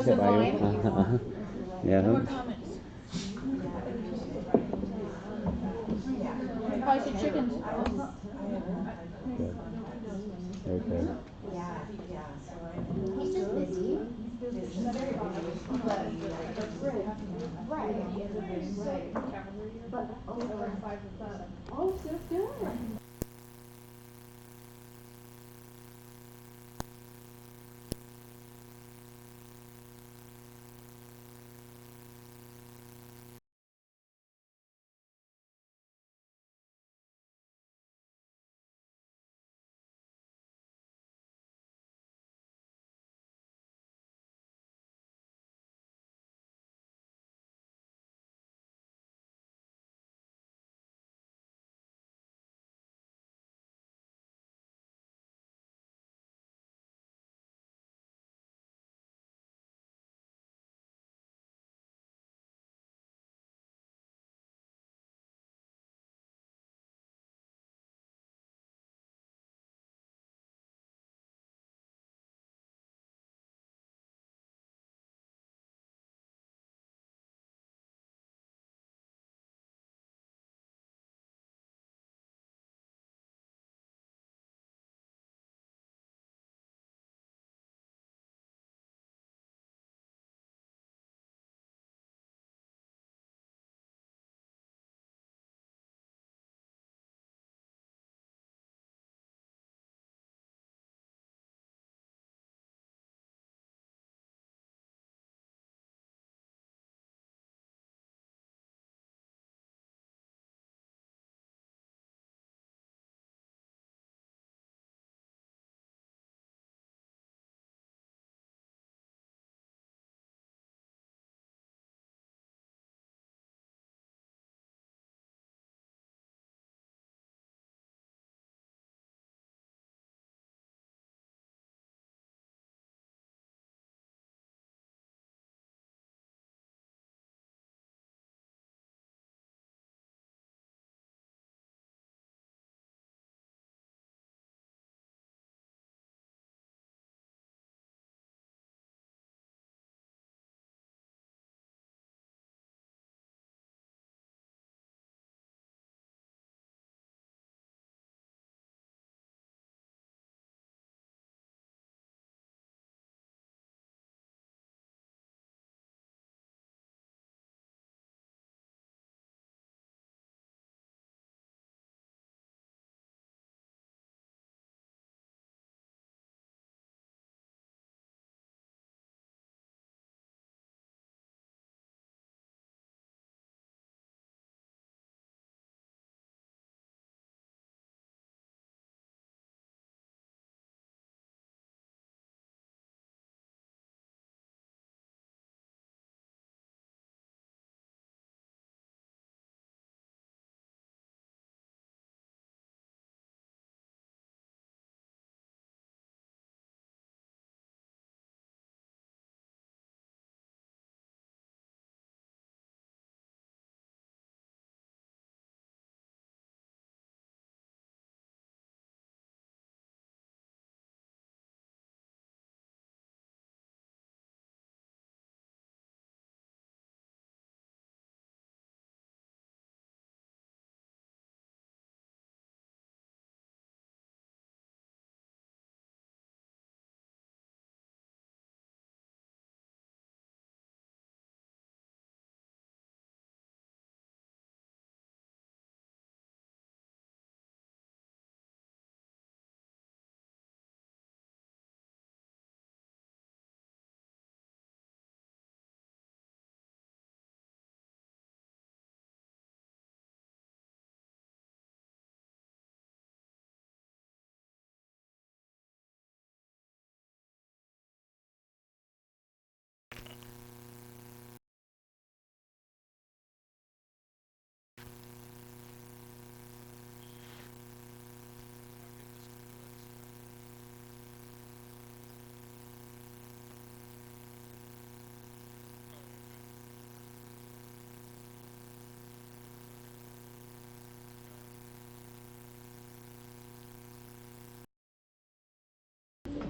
Sa tayo. Yeah. Probably some chickens. Good. Okay. He's just busy. Right.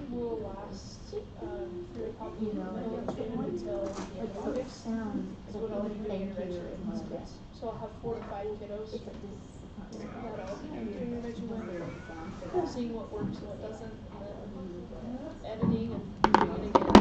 will last through probably the middle of June until the end of August. Is what I'll be doing intervention with. So I'll have 4 to 5 kiddos that I'll be doing intervention with, seeing what works and what doesn't, and then editing and doing it again.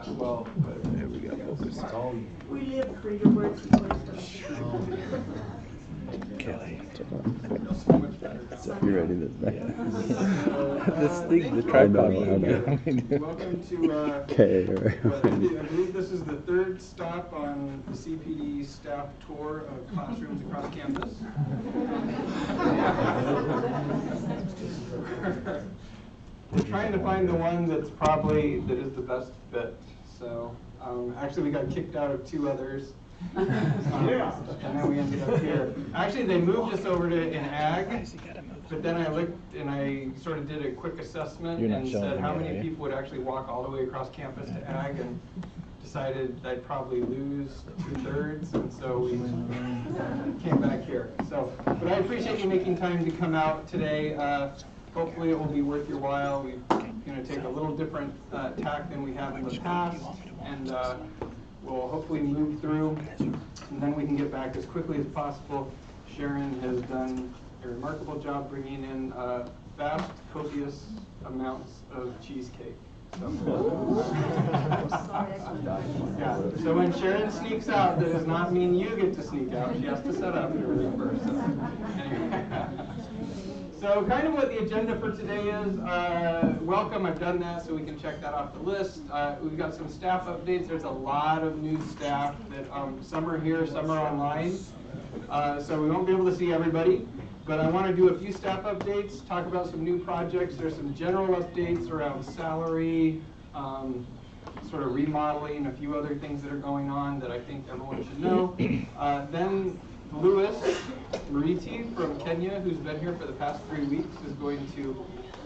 that well. But There we go. Focus. We live creative words before stuff. Kelly. so much better. So you ready this back? This thing, the I tripod. know. Welcome to Okay. I believe this is the third stop on the CPD staff tour of classrooms across campus. We're trying to find the one that is the best fit. So actually we got kicked out of 2 others. And then we ended up here. Actually, they moved us over to an ag, but then I looked and I sort of did a quick assessment and said how many people would actually walk all the way across campus to ag, and decided I'd probably lose 2/3, and so we came back here. So, but I appreciate you making time to come out today. Hopefully it will be worth your while. We're going to take a little different tack than we have in the past, and we'll hopefully move through, and then we can get back as quickly as possible. Sharon has done a remarkable job bringing in vast, copious amounts of cheesecake. So, yeah. So when Sharon sneaks out, that does not mean you get to sneak out. She has to set up everything first. So, anyway. So kind of what the agenda for today is, welcome, I've done that so we can check that off the list. We've got some staff updates. There's a lot of new staff that some are here, some are online. So we won't be able to see everybody, but I want to do a few staff updates, talk about some new projects. There's some general updates around salary, sort of remodeling, a few other things that are going on that I think everyone should know. Then Louis Mariti from Kenya, who's been here for the past 3 weeks, is going to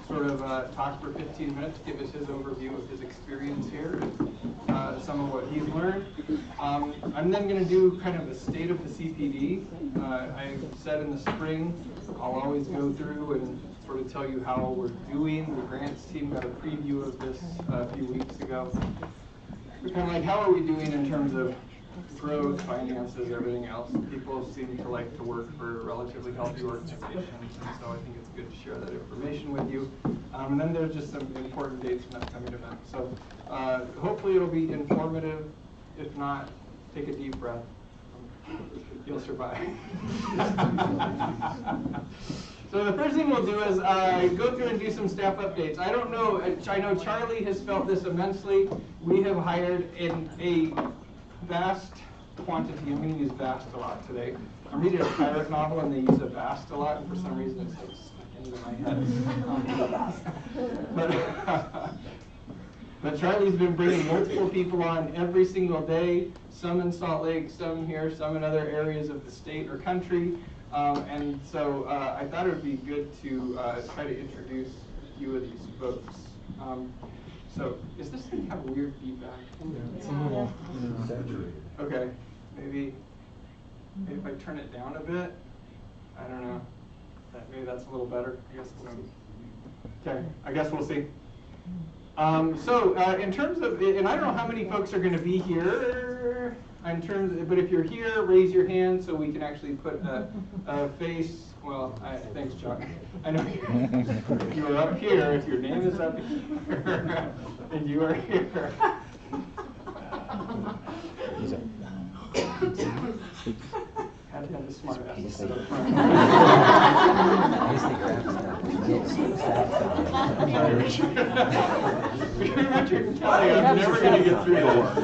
sort of talk for 15 minutes, give us his overview of his experience here, and some of what he's learned. I'm then going to do kind of a state of the CPD. I said in the spring, I'll always go through and sort of tell you how we're doing. The grants team got a preview of this a few weeks ago. We're kind of like, how are we doing in terms of growth, finances, everything else? People seem to like to work for relatively healthy organizations, and so I think it's good to share that information with you. And then there's just some important dates and upcoming events. So hopefully it'll be informative. If not, take a deep breath. You'll survive. So the first thing we'll do is go through and do some staff updates. I don't know, I know Charlie has felt this immensely. We have hired in a vast quantity. I'm going to use vast a lot today. I'm reading a pirate novel and they use a vast a lot, and for some reason it's like stuck into my head. But Charlie's been bringing multiple people on every single day, some in Salt Lake, some here, some in other areas of the state or country. And so I thought it would be good to try to introduce a few of these folks. So, does this thing have weird feedback? It's a little exaggerated. Okay, maybe if I turn it down a bit, I don't know. Maybe that's a little better. I guess we'll see. Okay, I guess we'll see. So, in terms of, and I don't know how many folks are going to be here. But if you're here, raise your hand so we can actually put a face. Well, thanks, John. I know if you are up here, if your name is up here, and you are here. Had to have the smart ass sit up front. Richard and Kelly, I'm never going to get through the work.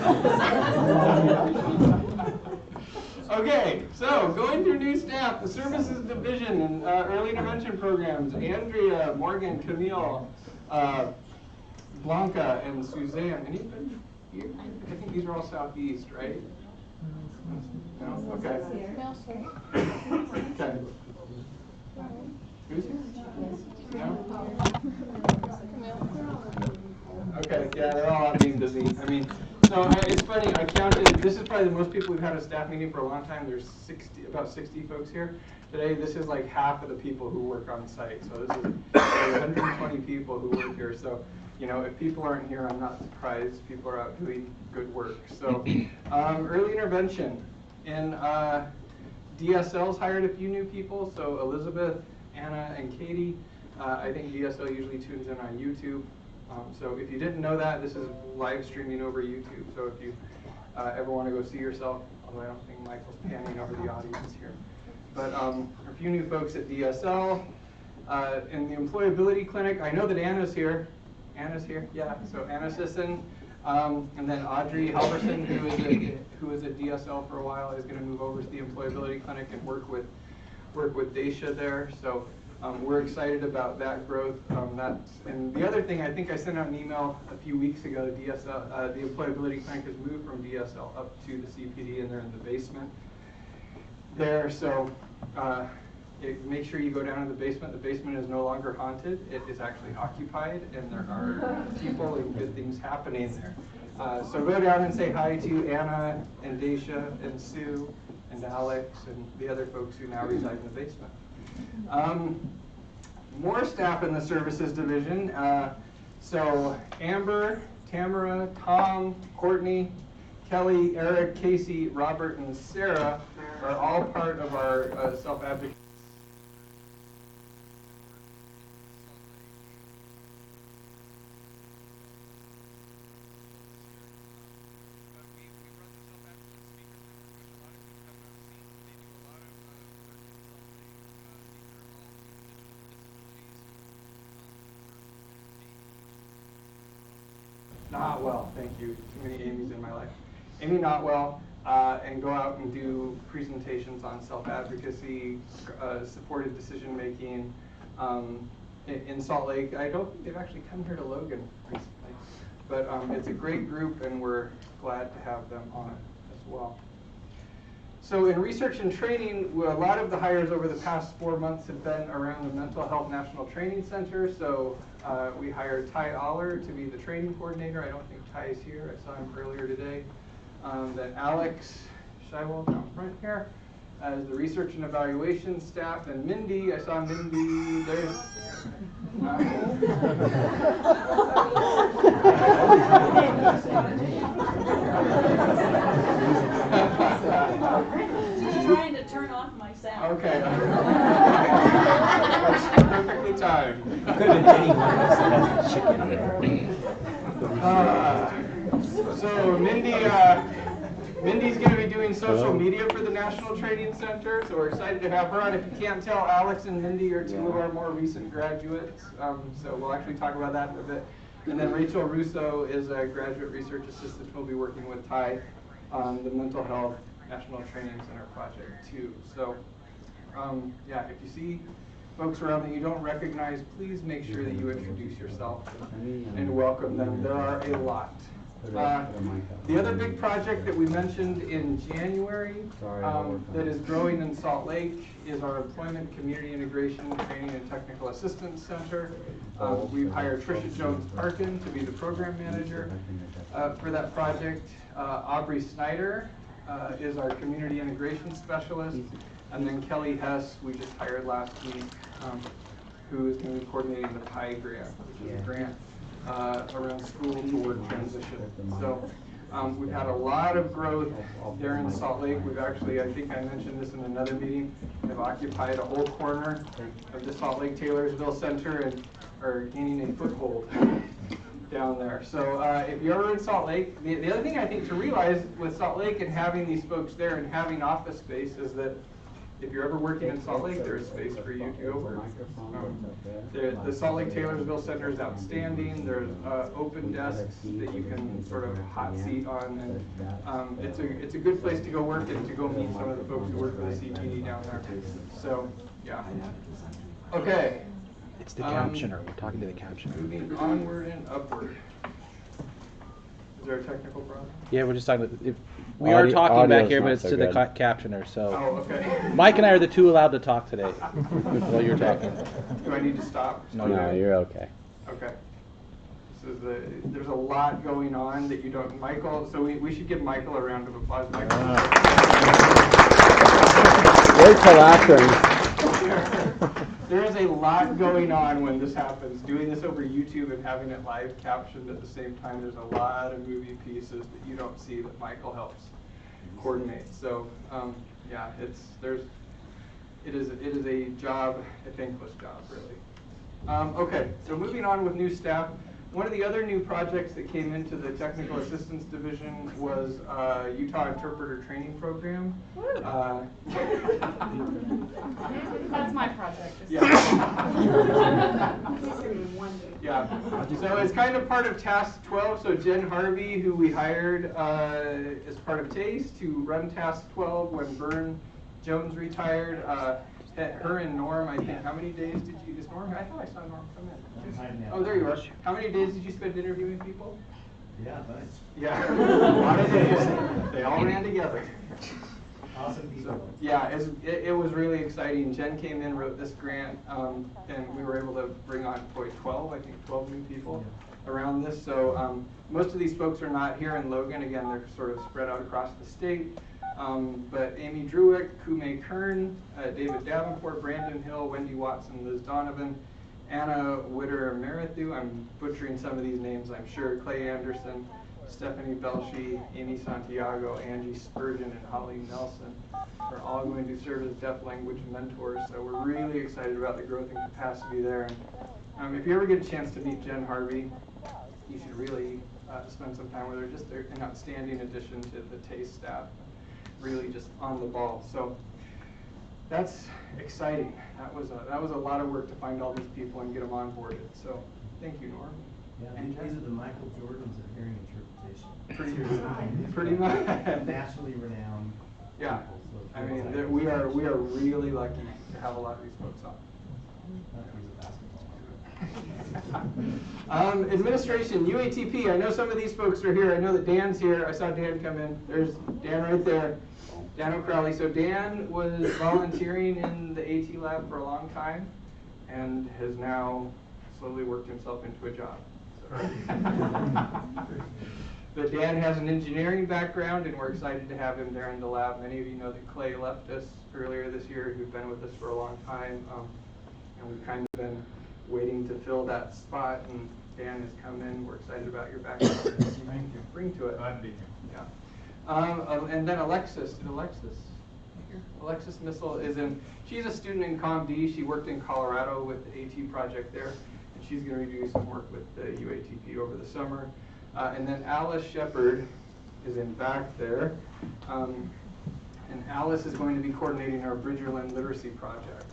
Okay, so going through new staff, the services division and early intervention programs. Andrea, Morgan, Camille, Blanca, and Suzanne. Anybody here? I think these are all southeast, right? No? Okay. Okay. Who's here? No? Okay, yeah, they're all out being busy. I mean, so it's funny, I counted, this is probably the most people we've had a staff meeting for a long time. There's about 60 folks here. Today, this is like half of the people who work on site. So this is 120 people who work here. So, you know, if people aren't here, I'm not surprised. People are out doing good work. So, early intervention. And DSL's hired a few new people. So Elizabeth, Anna, and Katie. I think DSL usually tunes in on YouTube. So if you didn't know that, this is live streaming over YouTube. So if you ever want to go see yourself, although I don't think Michael's panning over the audience here. But a few new folks at DSL. In the employability clinic, I know that Anna's here. Anna's here, yeah. So Anna Sisson, and then Audrey Halverson, who was at DSL for a while, is going to move over to the employability clinic and work with Daisha there. So we're excited about that growth. And the other thing, I think I sent out an email a few weeks ago. DSL, the employability clinic has moved from DSL up to the CPD, and they're in the basement there. So make sure you go down to the basement. The basement is no longer haunted. It is actually occupied, and there are people and good things happening there. So go down and say hi to Anna and Daisha and Sue and Alex and the other folks who now reside in the basement. More staff in the services division. So Amber, Tamara, Tom, Courtney, Kelly, Eric, Casey, Robert, and Sarah are all part of our self-advocacy. Not well, thank you. Too many Amy's in my life. Amy Notwell, and go out and do presentations on self-advocacy, supported decision-making in Salt Lake. I don't think they've actually come here to Logan recently, but it's a great group, and we're glad to have them on as well. So in research and training, a lot of the hires over the past 4 months have been around the Mental Health National Training Center. So we hired Ty Aller to be the training coordinator. I don't think Ty is here. I saw him earlier today. Then Alex Scheiwald down front here as the research and evaluation staff. And Mindy, I saw Mindy there. Trying to turn off my sound. Okay. Perfectly timed. Could have been anyone else that has a chicken there. So Mindy's going to be doing social media for the National Training Center, so we're excited to have her on. If you can't tell, Alex and Mindy are two of our more recent graduates, so we'll actually talk about that in a bit. And then Rachel Russo is a graduate research assistant who'll be working with Ty on the Mental Health National Training Center project too. So yeah, if you see folks around that you don't recognize, please make sure that you introduce yourself and welcome them. There are a lot. The other big project that we mentioned in January that is growing in Salt Lake is our Employment Community Integration Training and Technical Assistance Center. We've hired Tricia Jones-Parkin to be the program manager for that project. Aubrey Snyder is our Community Integration Specialist. And then Kelly Hess, we just hired last week, who is going to be coordinating the PI grant, which is a grant around school to work transition. So we've had a lot of growth there in Salt Lake. We've actually, I think I mentioned this in another meeting, have occupied a whole corner of the Salt Lake Taylorsville Center and are gaining a foothold down there. So if you're ever in Salt Lake, the other thing I think to realize with Salt Lake and having these folks there and having office space is that if you're ever working in Salt Lake, there is space for you to go work. The Salt Lake Taylorsville Center is outstanding. There's open desks that you can sort of hot seat on, and it's a good place to go work and to go meet some of the folks who work for the CPD down there. So yeah. Okay. It's the captioner. We're talking to the captioner. Moving onward and upward. Is there a technical problem? Yeah, we're just talking. We are talking back here, but it's to the captioner. So Oh, okay. Mike and I are the two allowed to talk today while you're talking. Do I need to stop? No, you're okay. Okay. There's a lot going on that you don't, Michael, so we should give Michael a round of applause. Michael. Wait till after. There is a lot going on when this happens. Doing this over YouTube and having it live captioned at the same time, there's a lot of moving pieces that you don't see that Michael helps coordinate. So yeah, it is a job, a thankless job, really. Okay, so moving on with new staff. One of the other new projects that came into the Technical Assistance Division was Utah Interpreter Training Program. That's my project. Yeah. Yeah. So it's kind of part of Task 12. So Jen Harvey, who we hired as part of TASTE to run Task 12 when Vern Jones retired. Her and Norm, I think, how many days did you, is Norm, I thought I saw Norm come in. Oh, there you are. How many days did you spend interviewing people? Yeah, nice. Yeah, a lot of days. They all ran together. Awesome people. So, yeah, it was really exciting. Jen came in, wrote this grant, and we were able to bring on 12 new people around this. So most of these folks are not here in Logan. Again, they're sort of spread out across the state. But Amy Druick, Kume Kern, David Davenport, Brandon Hill, Wendy Watson, Liz Donovan, Anna Witter-Marathu, I'm butchering some of these names, I'm sure, Clay Anderson, Stephanie Belshi, Amy Santiago, Angie Spurgeon, and Holly Nelson are all going to serve as deaf language mentors. So we're really excited about the growth and capacity there. And if you ever get a chance to meet Jen Harvey, you should really spend some time with her. Just an outstanding addition to the TASTE staff. Really just on the ball. So that's exciting. That was a lot of work to find all these people and get them onboarded. So thank you, Norm. Yeah, And these are the Michael Jordans of hearing interpretation. Pretty much. Nationally renowned. Yeah. People, so I mean, we are really lucky to have a lot of these folks on. Administration, UATP, I know some of these folks are here. I know that Dan's here. I saw Dan come in. There's Dan right there. Dan O'Crowley. So Dan was volunteering in the AT lab for a long time and has now slowly worked himself into a job. But Dan has an engineering background, and we're excited to have him there in the lab. Many of you know that Clay left us earlier this year, who've been with us for a long time, and we've kind of been waiting to fill that spot, and Dan has come in. We're excited about your background and what you bring to it. Glad to be here. Yeah. And then Alexis Missile is she's a student in ComD. She worked in Colorado with the AT project there, and she's going to be doing some work with the UATP over the summer. And then Alice Shepard is in back there. And Alice is going to be coordinating our Bridgerland Literacy Project.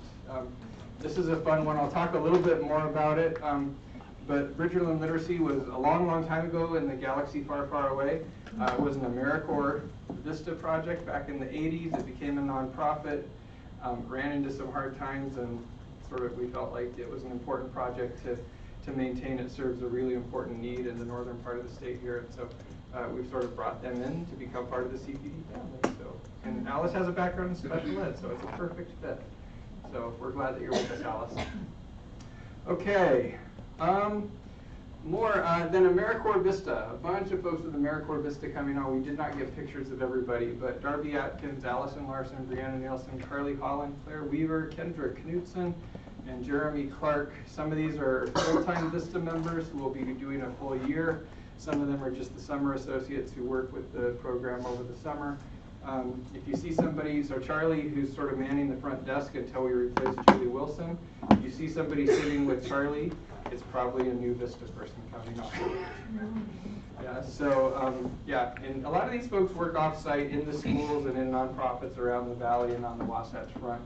This is a fun one. I'll talk a little bit more about it. But Bridgerland Literacy was a long, long time ago in the galaxy far, far away. It was an AmeriCorps Vista project back in the 80s. It became a nonprofit, ran into some hard times, and sort of we felt like it was an important project to maintain. It serves a really important need in the northern part of the state here. And so we've sort of brought them in to become part of the CPD family. So, and Alice has a background in special ed, so it's a perfect fit. So we're glad that you're with us, Alice. Okay. More than AmeriCorps Vista. A bunch of folks with AmeriCorps Vista coming on. We did not get pictures of everybody, but Darby Atkins, Allison Larson, Brianna Nielsen, Carly Holland, Claire Weaver, Kendra Knutson, and Jeremy Clark. Some of these are full-time Vista members who will be doing a full year. Some of them are just the summer associates who work with the program over the summer. If you see somebody, so Charlie, who's sort of manning the front desk until we replace Julie Wilson, if you see somebody sitting with Charlie, it's probably a new Vista person coming on. Yeah, so yeah, and a lot of these folks work off-site in the schools and in nonprofits around the valley and on the Wasatch Front.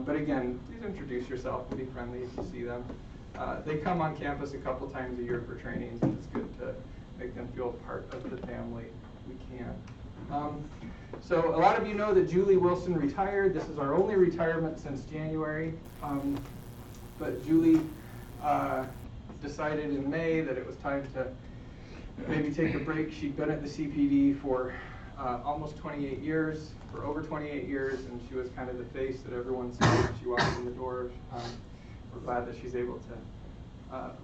But again, please introduce yourself and be friendly if you see them. They come on campus a couple times a year for trainings, and it's good to make them feel part of the family. We can. So a lot of you know that Julie Wilson retired. This is our only retirement since January. But Julie decided in May that it was time to maybe take a break. She'd been at the CPD for almost 28 years, for over 28 years, and she was kind of the face that everyone saw when she walked in the door. We're glad that she's able to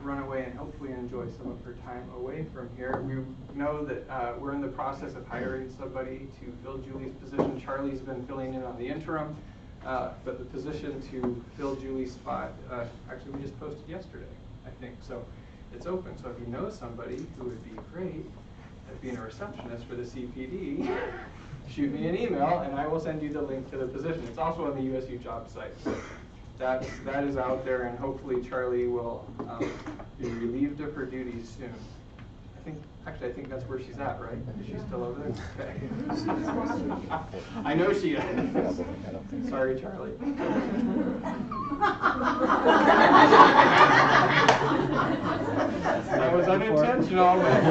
run away and hopefully enjoy some of her time away from here. We know that we're in the process of hiring somebody to fill Julie's position. Charlie's been filling in on the interim, but the position to fill Julie's spot, actually we just posted yesterday, I think. So it's open. So if you know somebody who would be great at being a receptionist for the CPD, shoot me an email and I will send you the link to the position. It's also on the USU job site. So that is out there, and hopefully Charlie will be relieved of of her duties soon. I think that's where she's at, right? Is she still over there? Okay. I know she is. Sorry, Charlie. That was unintentional, but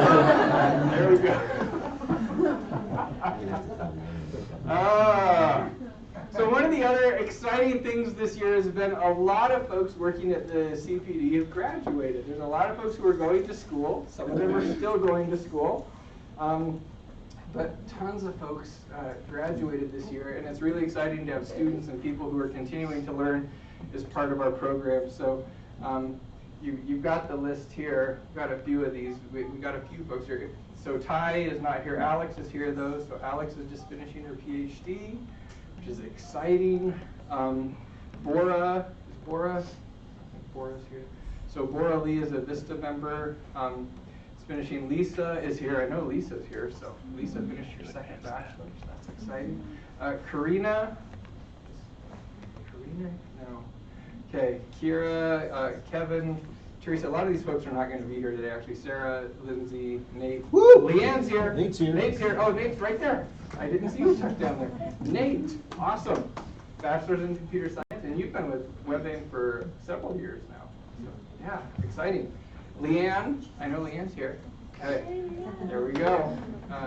there we go. So one of the other exciting things this year has been a lot of folks working at the CPD have graduated. There's a lot of folks who are going to school. Some of them are still going to school. But tons of folks graduated this year, and it's really exciting to have students and people who are continuing to learn as part of our program. So you've got the list here. We've got a few of these. We've got a few folks here. So Ty is not here. Alex is here, though. So Alex is just finishing her PhD, which is exciting. Bora, is Bora? I think Bora's here. So Bora Lee is a Vista member. Finishing. Lisa is here. I know Lisa's here, so Lisa finished your second bachelor's. That's exciting. Karina? No. Okay. Kira, Kevin, Teresa. A lot of these folks are not going to be here today, actually. Sarah, Lindsay, Nate. Woo! Leanne's here. Nate's here. Nate's here. Oh, Nate's right there. I didn't see you tucked down there. Nate, awesome. Bachelor's in computer science, and you've been with WebAIM for several years now. So, yeah, exciting. Leanne, I know Leanne's here. Okay, there we go.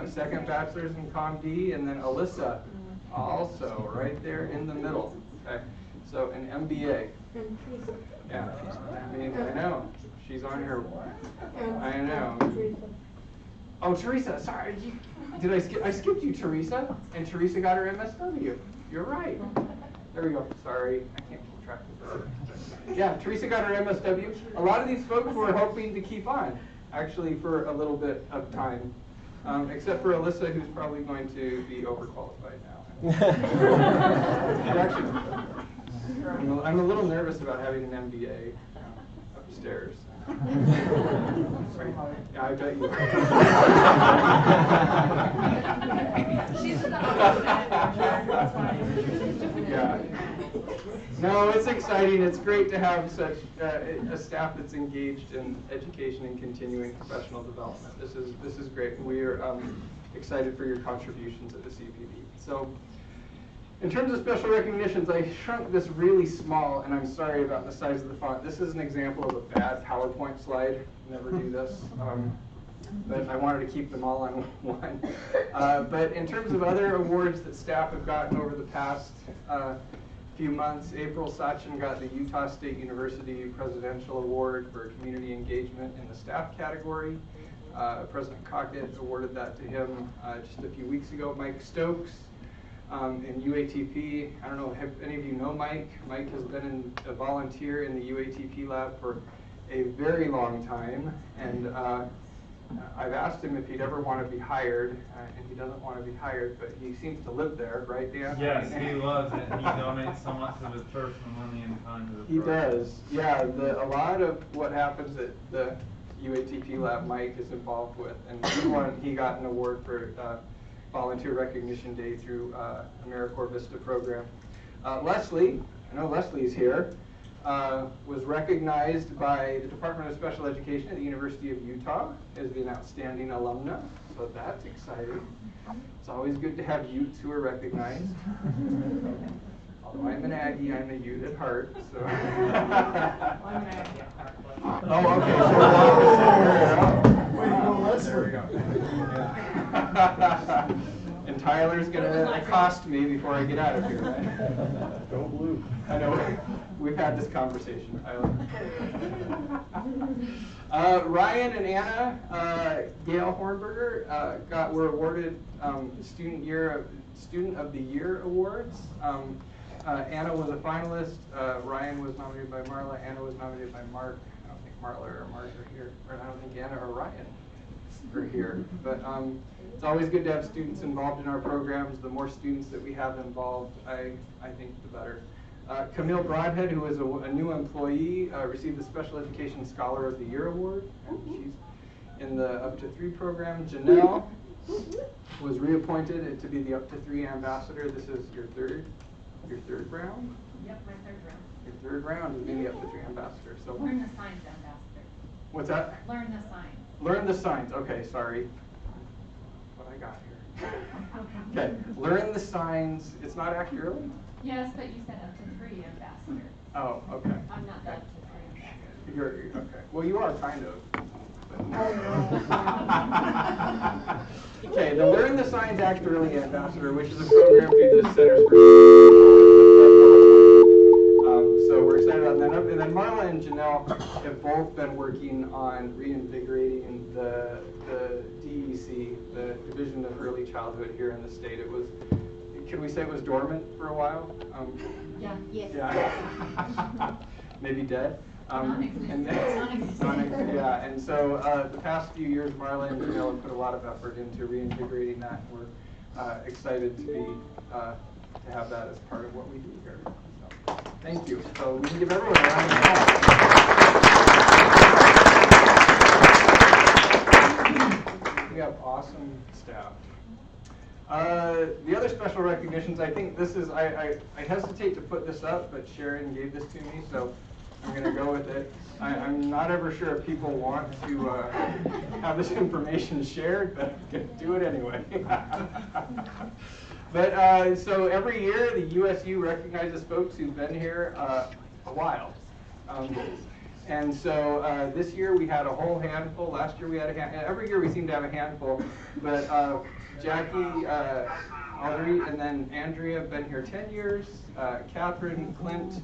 Second bachelor's in ComD, and then Alyssa, also right there in the middle. Okay, so an MBA. Yeah, I mean, I know. She's on her. I know. Oh, Teresa, sorry. Did I skip? I skipped you, Teresa. And Teresa got her MSW. You're right. There we go. Sorry, I can't keep track of her. Yeah, Teresa got her MSW. A lot of these folks were hoping to keep on, actually, for a little bit of time, except for Alyssa, who's probably going to be overqualified now. Actually, I'm a little nervous about having an MBA upstairs. Yeah, I bet you. Yeah. No, it's exciting. It's great to have such a staff that's engaged in education and continuing professional development. This is great. We are excited for your contributions at the CPD. So, in terms of special recognitions, I shrunk this really small, and I'm sorry about the size of the font. This is an example of a bad PowerPoint slide. Never do this. But I wanted to keep them all on one. But in terms of other awards that staff have gotten over the past few months, April Sachin got the Utah State University Presidential Award for Community Engagement in the staff category. President Cockett awarded that to him just a few weeks ago. Mike Stokes in UATP. I don't know if any of you know Mike. Mike has been a volunteer in the UATP lab for a very long time, and I've asked him if he'd ever want to be hired, and he doesn't want to be hired, but he seems to live there, right, Dan? Yes, he loves it. He donates so much of his personal money and time to the He program. does, yeah. A lot of what happens at the UATP lab, Mike is involved with, and he got an award for Volunteer Recognition Day through AmeriCorps Vista program. Leslie, I know Leslie's here, was recognized by the Department of Special Education at the University of Utah as an outstanding alumna, so that's exciting. It's always good to have Utes who are recognized. Although I'm an Aggie, I'm a Ute at heart, so. I'm an Aggie at heart. Oh, okay, so there we go. And Tyler's gonna accost me before I get out of here, right? Go blue. I know, we've had this conversation, Tyler. Ryan and Anna, Gail Hornberger, were awarded Student of the Year awards. Anna was a finalist. Ryan was nominated by Marla. Anna was nominated by Mark. I don't think Marla or Mark are here, or I don't think Anna or Ryan are here. But it's always good to have students involved in our programs. The more students that we have involved, I think the better. Camille Broadhead, who is a new employee, received the Special Education Scholar of the Year award. And she's in the Up to 3 program. Janelle was reappointed to be the Up to 3 ambassador. This is your third round? Yep, my third round. Your third round is being the Up to 3 ambassador. So I'm the science ambassador. What's that? Learn the signs. Learn the signs. Okay, sorry. What I got here. Okay, learn the signs. It's not accurately? Yes, but you said up to 3 ambassadors. Oh, okay. I'm not the up to 3 ambassadors. You're okay. Well, you are kind of. Okay, the Learn the Signs Accurately Ambassador, which is a program through the Centers for so we're excited about that. And then Marla and Janelle have both been working on reinvigorating the DEC, the Division of Early Childhood here in the state. It was, can we say it was dormant for a while? Yeah. Yes. Yeah. Maybe dead. Non-existent. Yeah, and so the past few years, Marla and Janelle have put a lot of effort into reinvigorating that. We're excited to be to have that as part of what we do here. So, thank you. So we can give everyone a round of applause. We have awesome staff. The other special recognitions, I think this is, I hesitate to put this up, but Sharon gave this to me, so I'm going to go with it. I'm not ever sure if people want to have this information shared, but I'm going to do it anyway. But so every year, the USU recognizes folks who've been here a while. And so this year we had a whole handful. Last year we had a handful. Every year we seem to have a handful. But Jackie, Audrey, and then Andrea have been here 10 years. Catherine, Clint,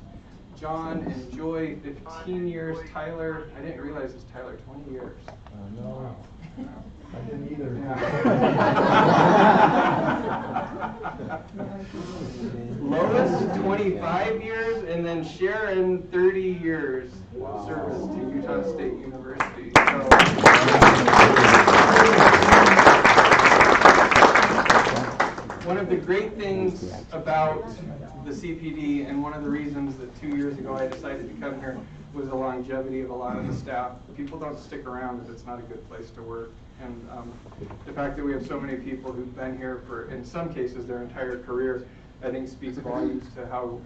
John, and Joy, 15 years. Tyler, I didn't realize it's Tyler, 20 years. No, I didn't either. Lois, 25 years, and then Sharon, 30 years service to Utah State University. So, one of the great things about the CPD, and one of the reasons that 2 years ago I decided to come here, was the longevity of a lot of the staff. People don't stick around if it's not a good place to work. And the fact that we have so many people who've been here for, in some cases, their entire career, I think speaks volumes to how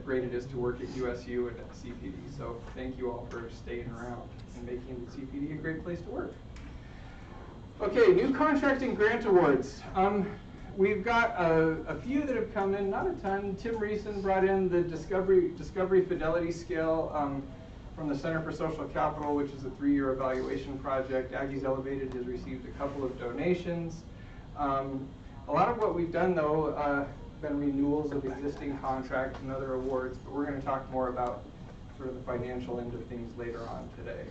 great it is to work at USU and at CPD. So thank you all for staying around and making the CPD a great place to work. Okay, new contract and grant awards. We've got a few that have come in, not a ton. Tim Reeson brought in the Discovery Fidelity Scale from the Center for Social Capital, which is a 3-year evaluation project. Aggies Elevated has received a couple of donations. A lot of what we've done, though, been renewals of existing contracts and other awards, but we're going to talk more about sort of the financial end of things later on today.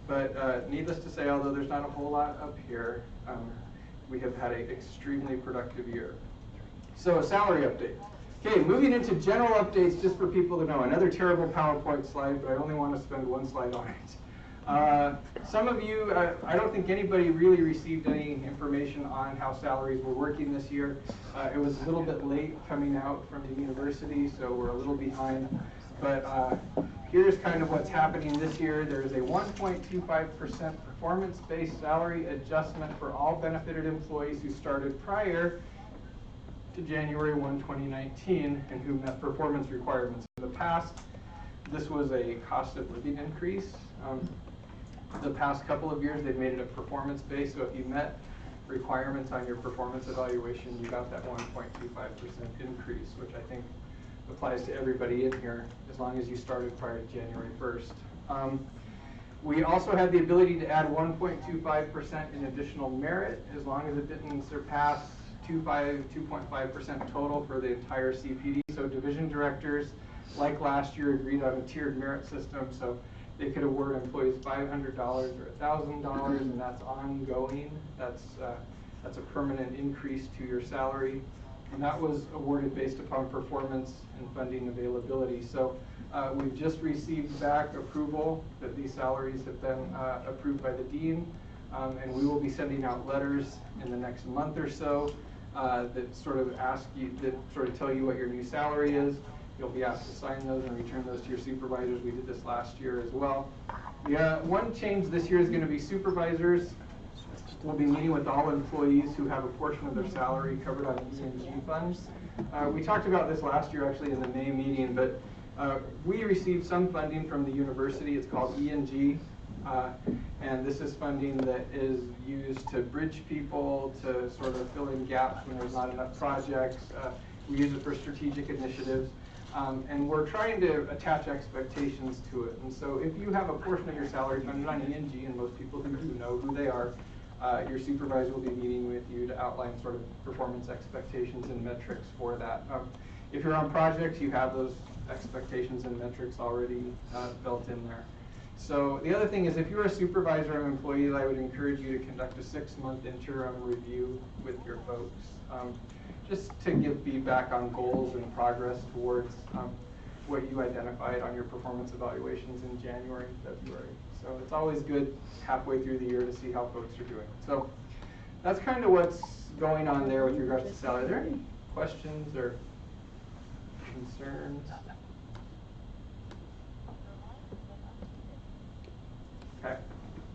But needless to say, although there's not a whole lot up here, we have had an extremely productive year. So a salary update. Okay, moving into general updates just for people to know. Another terrible PowerPoint slide, but I only want to spend one slide on it. Some of you, I don't think anybody really received any information on how salaries were working this year. It was a little bit late coming out from the university, so we're a little behind. But here's kind of what's happening this year. There's a 1.25% performance-based salary adjustment for all benefited employees who started prior to January 1, 2019 and who met performance requirements. In the past, this was a cost of living increase. The past couple of years, they've made it a performance-based, so if you met requirements on your performance evaluation, you got that 1.25% increase, which I think applies to everybody in here as long as you started prior to January 1st. We also had the ability to add 1.25% in additional merit as long as it didn't surpass 2.5% total for the entire CPD. So division directors, like last year, agreed on a tiered merit system, so they could award employees $500 or $1,000, and that's ongoing. That's a permanent increase to your salary. And that was awarded based upon performance and funding availability. So we've just received back approval that these salaries have been approved by the dean, and we will be sending out letters in the next month or so that sort of tell you what your new salary is. You'll be asked to sign those and return those to your supervisors. We did this last year as well. The one change this year is going to be supervisors. We'll be meeting with all employees who have a portion of their salary covered on E&G funds. We talked about this last year actually in the May meeting, but We received some funding from the university. It's called ENG. And this is funding that is used to bridge people, to sort of fill in gaps when there's not enough projects. We use it for strategic initiatives. And we're trying to attach expectations to it. And so if you have a portion of your salary funded on ENG, and most people who do know who they are, your supervisor will be meeting with you to outline sort of performance expectations and metrics for that. If you're on projects, you have those expectations and metrics already built in there. So the other thing is, if you're a supervisor or employee, I would encourage you to conduct a 6-month interim review with your folks, just to give feedback on goals and progress towards what you identified on your performance evaluations in January and February. So it's always good halfway through the year to see how folks are doing. So that's kind of what's going on there with regards to salary. Are there any questions or concerns? Okay,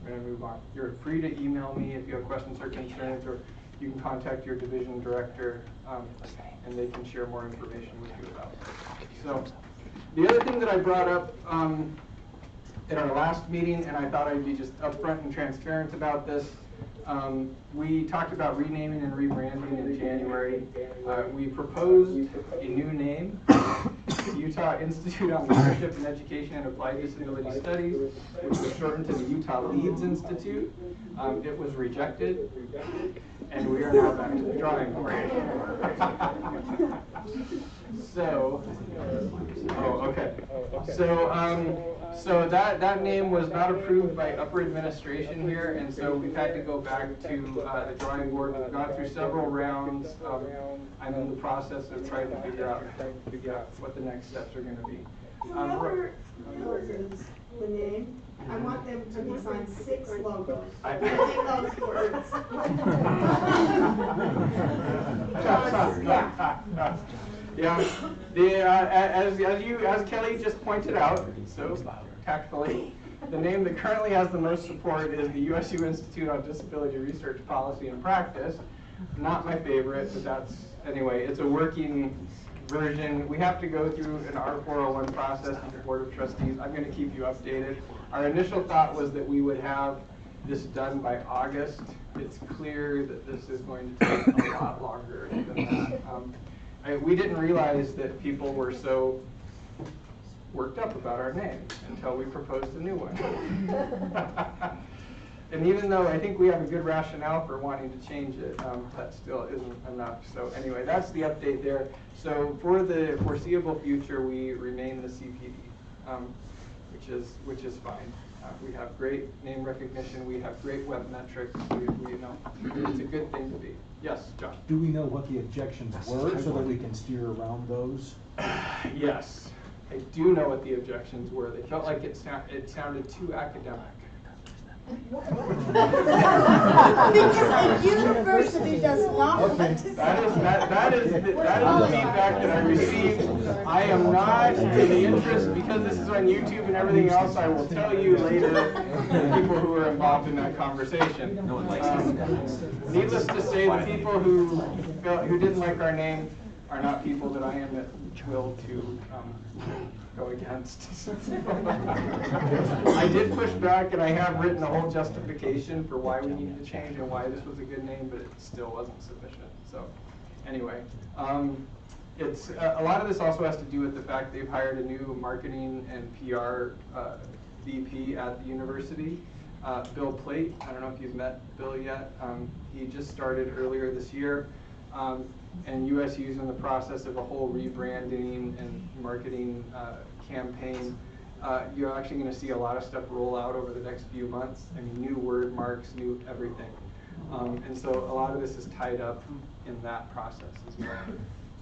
we're going to move on. You're free to email me if you have questions or concerns, or you can contact your division director, and they can share more information with you about it. So the other thing that I brought up at our last meeting, and I thought I'd be just upfront and transparent about this, we talked about renaming and rebranding in January. We proposed a new name, Utah Institute on Leadership and Education and Applied Disability Studies, which was shortened to the Utah Leads Institute. It was rejected, and we are now back to the drawing board. So, okay. So that name was not approved by upper administration here, and so we've had to go back to the drawing board. We've gone through several rounds. I'm in the process of trying to figure out what the next steps are going to be. Whoever chooses the name, I want them to design 6 logos. I think those words. As Kelly just pointed out, so tactfully, the name that currently has the most support is the USU Institute on Disability Research Policy and Practice. Not my favorite, but that's, anyway, it's a working version. We have to go through an R401 process with the Board of Trustees. I'm going to keep you updated. Our initial thought was that we would have this done by August. It's clear that this is going to take a lot longer than that. We didn't realize that people were so worked up about our name until we proposed a new one. And even though I think we have a good rationale for wanting to change it, that still isn't enough. So anyway, that's the update there. So for the foreseeable future, we remain the CPD, which is fine. We have great name recognition. We have great web metrics. We know it's a good thing to be. Yes, John. Do we know what the objections were so that we can steer around those? Yes, I do know what the objections were. They felt like it sounded too academic. Because a university does not want to. That is the feedback that I received. I am not in the interest, because this is on YouTube and everything else. I will tell you later the people who were involved in that conversation. Needless to say, the people who didn't like our name are not people that I am at will to go against. I did push back, and I have written a whole justification for why we needed to change and why this was a good name, but it still wasn't sufficient. So anyway, it's a lot of this also has to do with the fact they've hired a new marketing and PR VP at the university, Bill Plate. I don't know if you've met Bill yet. He just started earlier this year. And USU is in the process of a whole rebranding and marketing campaign. You're actually going to see a lot of stuff roll out over the next few months. I mean, new word marks, new everything. And so a lot of this is tied up in that process as well.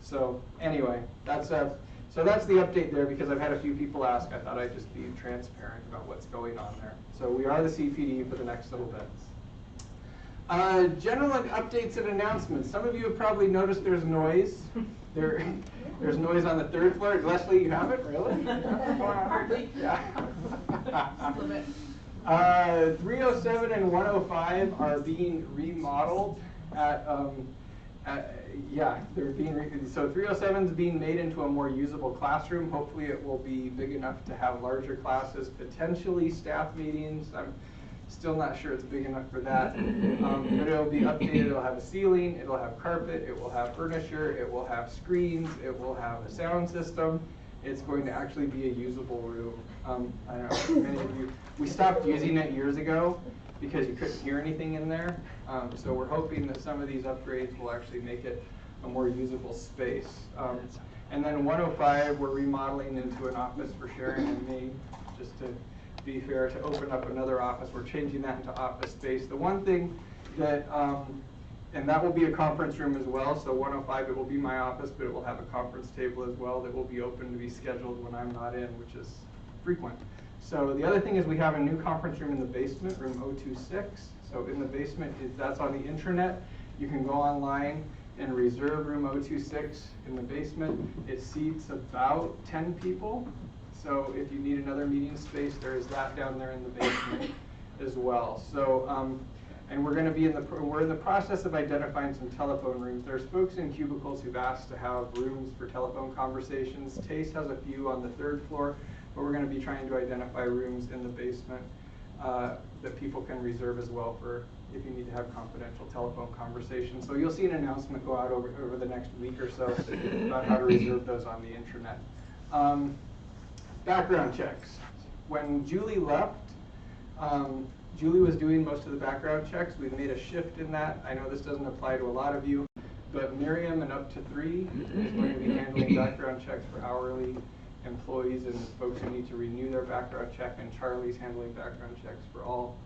So anyway, that's the update there, because I've had a few people ask. I thought I'd just be transparent about what's going on there. So we are the CPD for the next little bit. General updates and announcements. Some of you have probably noticed there's noise. There's noise on the 3rd floor. Leslie, you have it? Really? Hardly. Yeah. 307 and 105 are being remodeled at Yeah, they're being so 307 is being made into a more usable classroom. Hopefully it will be big enough to have larger classes, potentially staff meetings. I'm still not sure it's big enough for that. But it'll be updated. It'll have a ceiling, it'll have carpet, it will have furniture, it will have screens, it will have a sound system. It's going to actually be a usable room. I don't know, many of you, we stopped using it years ago because you couldn't hear anything in there. So we're hoping that some of these upgrades will actually make it a more usable space. And then 105, we're remodeling into an office for Sharon and me, just to be fair, to open up another office. We're changing that into office space. The one thing that, and that will be a conference room as well, so 105, it will be my office, but it will have a conference table as well that will be open to be scheduled when I'm not in, which is frequent. So the other thing is we have a new conference room in the basement, room 026. So in the basement, that's on the intranet. You can go online and reserve room 026 in the basement. It seats about 10 people. So if you need another meeting space, there is that down there in the basement as well. So, and we're going to be we're in the process of identifying some telephone rooms. There's folks in cubicles who've asked to have rooms for telephone conversations. Taste has a few on the 3rd floor, but we're going to be trying to identify rooms in the basement that people can reserve as well for if you need to have confidential telephone conversations. So you'll see an announcement go out over the next week or so about how to reserve those on the intranet. Background checks. When Julie left, Julie was doing most of the background checks. We've made a shift in that. I know this doesn't apply to a lot of you, but Miriam and up to 3 is going to be handling background checks for hourly employees and folks who need to renew their background check, and Charlie's handling background checks for all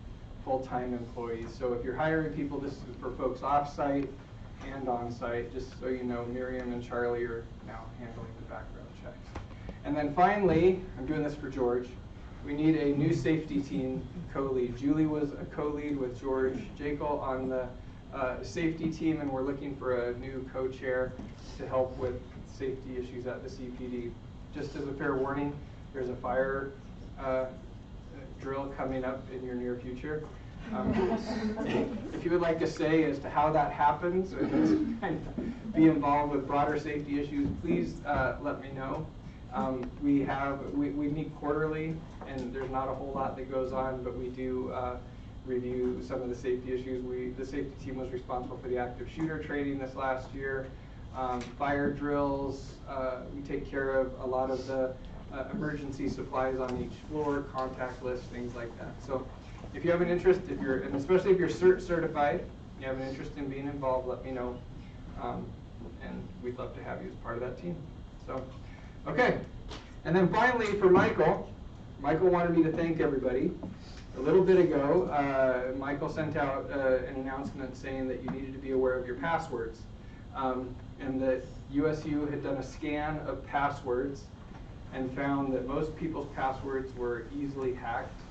full-time employees. So if you're hiring people, this is for folks off-site and on-site. Just so you know, Miriam and Charlie are now handling the background checks. And then finally, I'm doing this for George, we need a new safety team co-lead. Julie was a co-lead with George Jekyll on the safety team, and we're looking for a new co-chair to help with safety issues at the CPD. Just as a fair warning, there's a fire drill coming up in your near future. If you would like to say as to how that happens, or just kind of be involved with broader safety issues, please let me know. We meet quarterly, and there's not a whole lot that goes on, but we do review some of the safety issues. The safety team was responsible for the active shooter training this last year, fire drills. We take care of a lot of the emergency supplies on each floor, contact lists, things like that. So if you have an interest, and especially if you're CERT certified, you have an interest in being involved, let me know. And we'd love to have you as part of that team. So, okay. And then finally for Michael wanted me to thank everybody. A little bit ago, Michael sent out an announcement saying that you needed to be aware of your passwords. And that USU had done a scan of passwords and found that most people's passwords were easily hacked.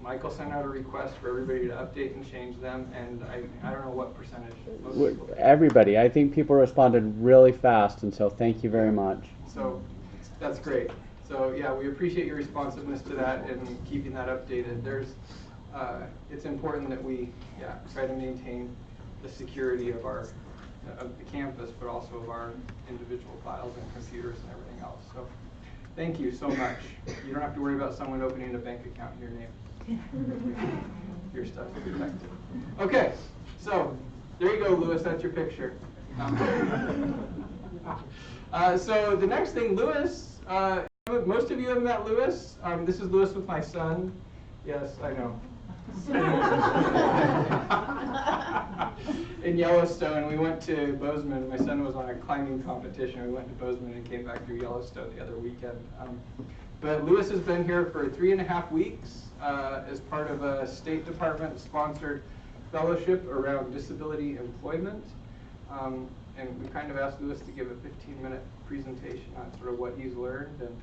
Michael sent out a request for everybody to update and change them, and I don't know what percentage. Most people did. Everybody. I think people responded really fast, and so thank you very much. So that's great. So yeah, we appreciate your responsiveness to that and keeping that updated. It's important that we try to maintain the security of the campus, but also of our individual files and computers and everything else. So thank you so much. You don't have to worry about someone opening a bank account in your name. Your stuff is protected. Okay, so there you go, Lewis. That's your picture. So the next thing, Lewis. Most of you have met Lewis. This is Lewis with my son. Yes, I know. In Yellowstone, we went to Bozeman. My son was on a climbing competition. We went to Bozeman and came back through Yellowstone the other weekend. But Lewis has been here for 3.5 weeks as part of a State Department sponsored fellowship around disability employment. And we kind of asked Lewis to give a 15-minute presentation on sort of what he's learned and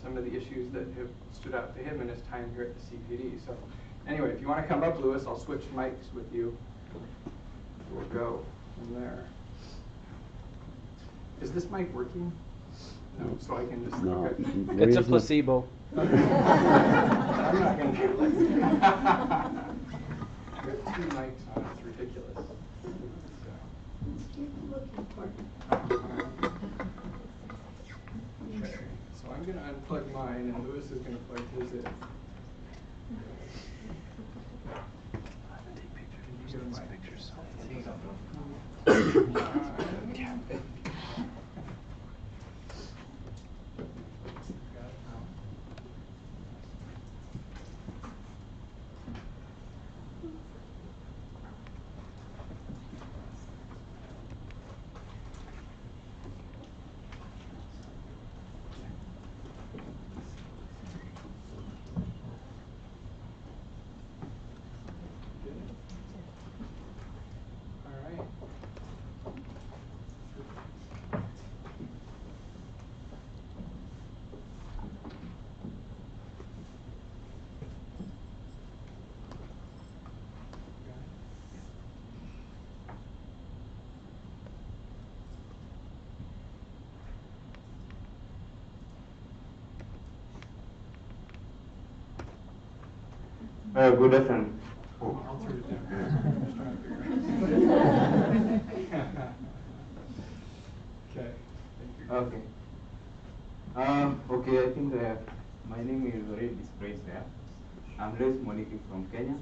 some of the issues that have stood out to him in his time here at the CPD. So anyway, if you want to come up, Lewis, I'll switch mics with you. We'll go from there. Is this mic working? No, so I can just... No. Okay. It's a placebo. I'm not going to do it. I have 2 mics on. It's ridiculous. So. mine, and Lewis is going to plug his in. All right. Good afternoon. I'll turn it down. Just trying to figure out. Okay. Thank you. Okay. Okay, I think my name is already displayed there. I'm Les Moniki from Kenya.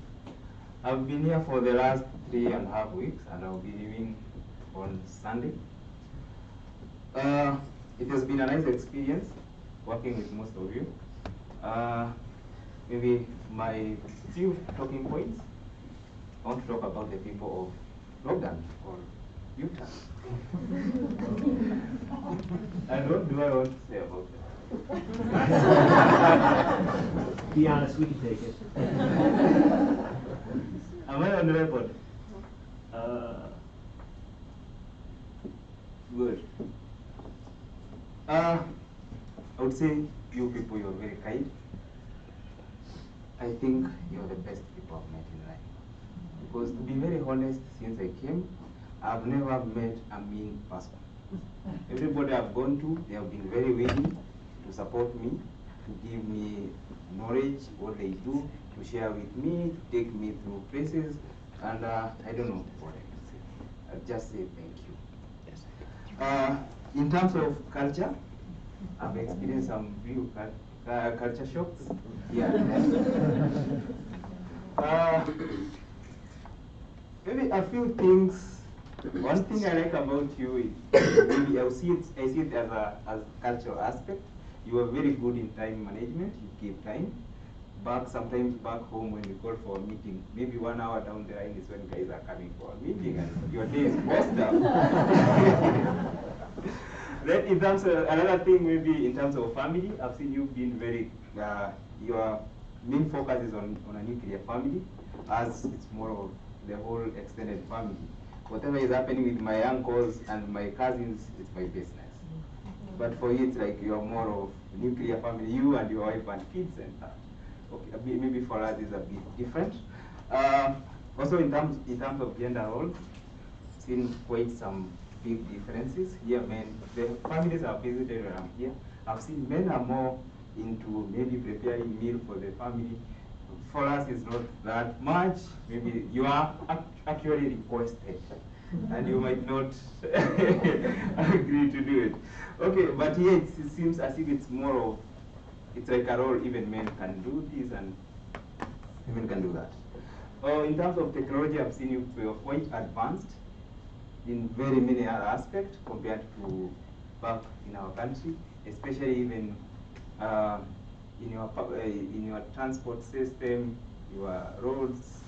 I've been here for the last 3.5 weeks, and I'll be leaving on Sunday. It has been a nice experience working with most of you. Maybe my few talking points. I want to talk about the people of Logan or Utah. And what do I want to say about them? Be honest, we can take it. Am I on record? Good. I would say you people, you're very kind. I think you're the best people I've met in life. Because to be very honest, since I came, I've never met a mean person. Everybody I've gone to, they have been very willing to support me, to give me knowledge, what they do, to share with me, to take me through places, and I don't know what I can say. I'll just say thank you. In terms of culture, I've experienced some real culture shocks. Yeah. Maybe a few things. One thing I like about you is maybe I see it as a cultural aspect. You are very good in time management. You keep time. Sometimes back home when we call for a meeting, maybe 1 hour down the line is when guys are coming for a meeting and your day is messed up. Then in terms of another thing, maybe in terms of family, I've seen you being very, your main focus is on a nuclear family, as it's more of the whole extended family. Whatever is happening with my uncles and my cousins, it's my business. But for you, it's like you're more of nuclear family, you and your wife and kids and that. Okay, maybe for us it's a bit different. Also in terms of gender roles, seen quite some big differences. Here, men, the families I've visited around here, I've seen men are more into maybe preparing meal for the family. For us, it's not that much. Maybe you are actually requested, and you might not agree to do it. Okay, but here it seems as if it's more of, it's like a role, even men can do this and women can do that. In terms of technology, I've seen you are quite advanced in very many other aspects compared to back in our country, especially even in your transport system, your roads,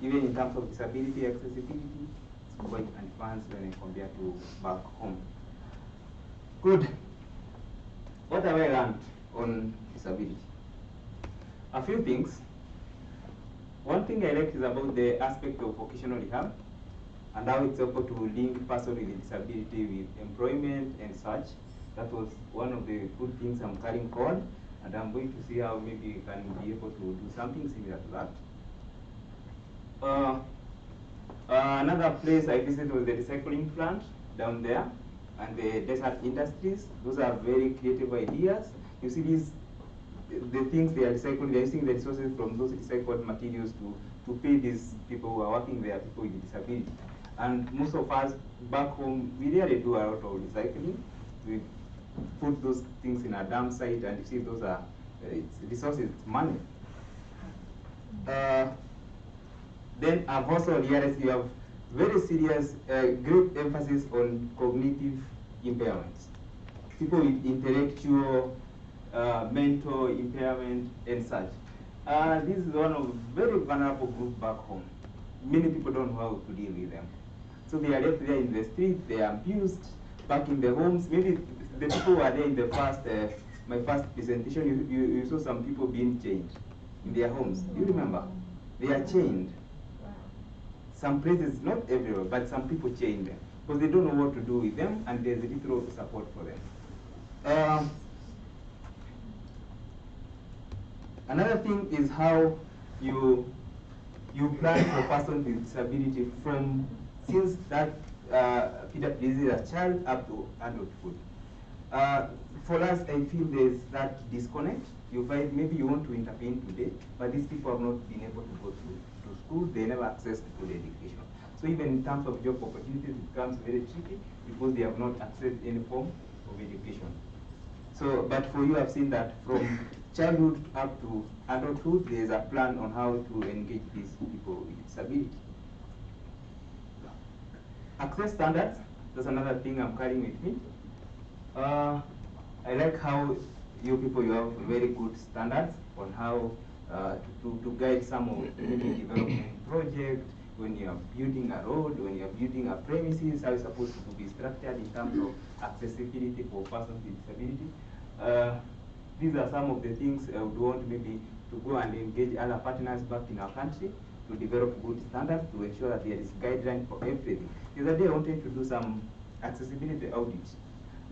even in terms of disability accessibility, it's quite advanced when compared to back home. Good. What have I learned on disability? A few things. One thing I like is about the aspect of vocational rehab and how it's able to link person with a disability with employment and such. That was one of the good things I'm carrying forward, and I'm going to see how maybe you can be able to do something similar to that. Another place I visited was the recycling plant down there and the desert industries. Those are very creative ideas. You see the things they are recycling, they're using the resources from those recycled materials to pay these people who are working there, people with disability. And most of us back home, we really do a lot of recycling. put those things in a dump site, and you see those are it's resources, it's money. Then I've also realized you have very serious, great emphasis on cognitive impairments. People with intellectual, mental impairment and such. This is one of very vulnerable group back home. Many people don't know how to deal with them. So they are left there in the street, they are abused, back in the homes. Maybe the people who are there in the first, my first presentation, you saw some people being chained in their homes. You remember? They are chained. Some places, not everywhere, but some people chain them because they don't know what to do with them, and there's little support for them. Another thing is how you plan for persons with disability from since that PWD is a child up to adulthood. For us, I feel there's that disconnect. You find maybe you want to intervene today, but these people have not been able to go to school. They never accessed full education. So even in terms of job opportunities, it becomes very tricky because they have not accessed any form of education. So, but for you, I've seen that from childhood up to adulthood, there's a plan on how to engage these people with disability. Access standards, that's another thing I'm carrying with me. I like how you people, you have very good standards on how to guide some of maybe development project, when you are building a road, when you are building a premises, how it's supposed to be structured in terms of accessibility for persons with disability. These are some of the things I would want maybe to go and engage other partners back in our country to develop good standards to ensure that there is guideline for everything. The other day I wanted to do some accessibility audit,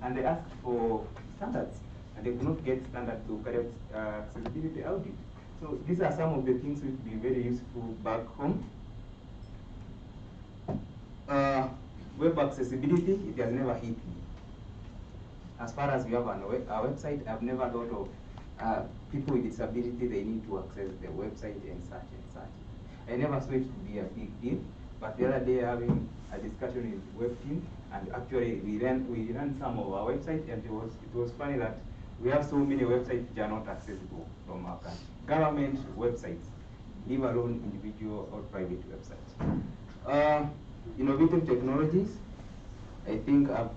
and they asked for standards, and they could not get standards to carry out accessibility audit. So these are some of the things which would be very useful back home. Web accessibility, it has never hit me. As far as we have a website, I've never thought of people with disability, they need to access the website and such and such. I never saw it to be a big deal, but the other day having a discussion with web team, and actually we ran some of our websites, and it was funny that we have so many websites which are not accessible from our country. Government websites, leave alone individual or private websites. Innovative technologies, I think I've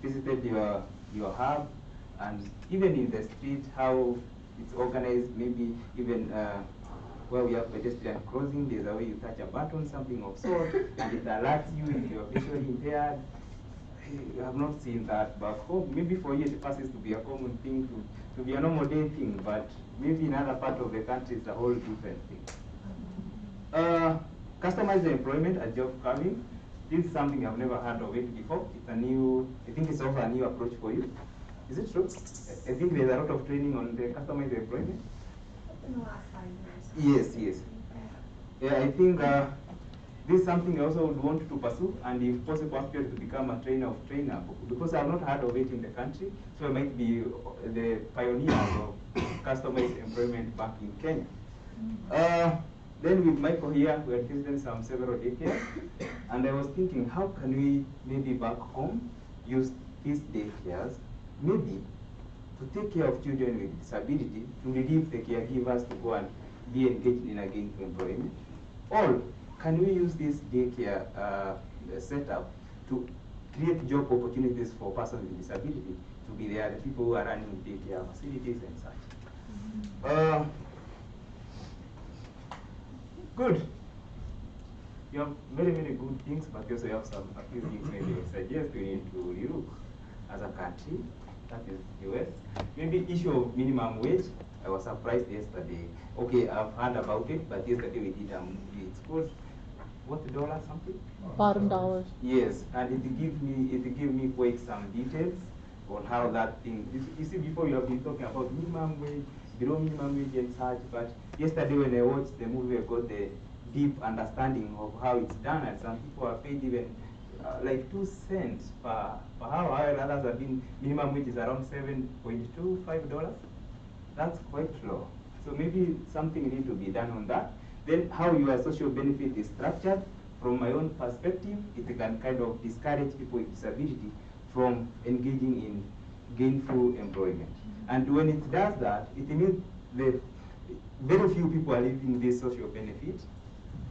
visited your hub, and even in the street, how it's organized, maybe even where we have pedestrian crossing, there's a way you touch a button, something of sort, and it alerts you if you're visually impaired. I have not seen that back home. Maybe for you it passes to be a common thing, to be a normal day thing, but maybe in other part of the country it's a whole different thing. Customized employment and job carving. This is something I've never heard of it before. It's a new, I think it's also a new approach for you. Is it true? I think there's a lot of training on the customized employment. In the last 5 years. Yes. Yeah, I think this is something I also would want to pursue, and if possible, actually to become a trainer of trainer, because I've not heard of it in the country, so I might be the pioneers of customized employment back in Kenya. Then with Michael here, we are visiting several daycares, and I was thinking, how can we maybe back home use these daycares, maybe to take care of children with disability, to relieve the caregivers to go and be engaged in a gainful employment? Or can we use this daycare setup to create job opportunities for persons with disability, to be there, the people who are running daycare facilities and such? Good. You have very, very good things, but you also have a few things maybe I suggest we need to relook as a country, that is the US. Maybe issue of minimum wage. I was surprised yesterday. Okay, I've heard about it, but yesterday we did a movie. It's called, what, dollar something? Bottom dollars. Yes, and it gave me quite some details on how that thing, you see, before you have been talking about minimum wage, below minimum wage and such, but yesterday when I watched the movie, I got the deep understanding of how it's done, and some people are paid even like 2 cents per hour, while others have been, minimum wage is around $7.25. That's quite low. So maybe something needs to be done on that. Then how your social benefit is structured, from my own perspective, it can kind of discourage people with disability from engaging in gainful employment. And when it does that, it means that very few people are living this social benefit.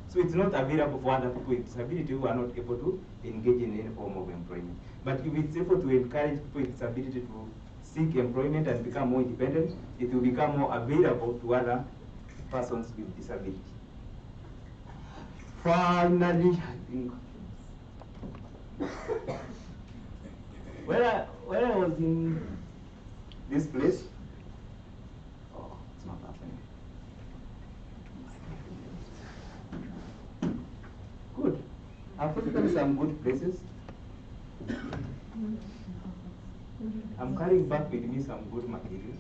So it's not available for other people with disability who are not able to engage in any form of employment. But if it's able to encourage people with disability to seek employment and become more independent, it will become more available to other persons with disability. Finally, I think, when I was in this place, oh, it's not happening. Good. I've visited some good places. I'm carrying back with me some good material.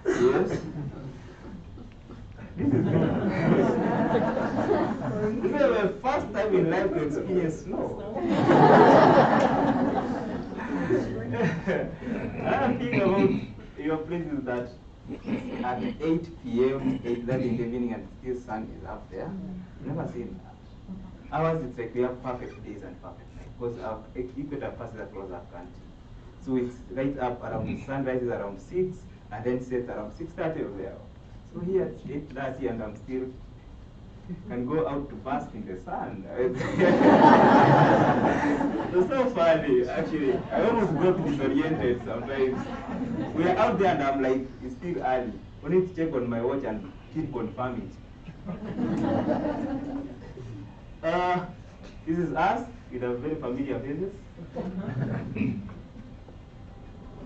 Yes. This is the first time in life to experience snow. Another thing about your place is that at 8 p.m., 8:30 in the evening, and still sun is up there. Never seen that. Ours, it's like we have perfect days and perfect nights, because our equator passes across our country. So it's right up around, the sun rises around 6, and then sets around 6:30 or there. So here it's 8:30, and I'm still can go out to bask in the sun. It's so funny, actually. I almost got disoriented sometimes. We are out there, and I'm like, it's still early. I need to check on my watch and keep confirming. This is us with a very familiar faces.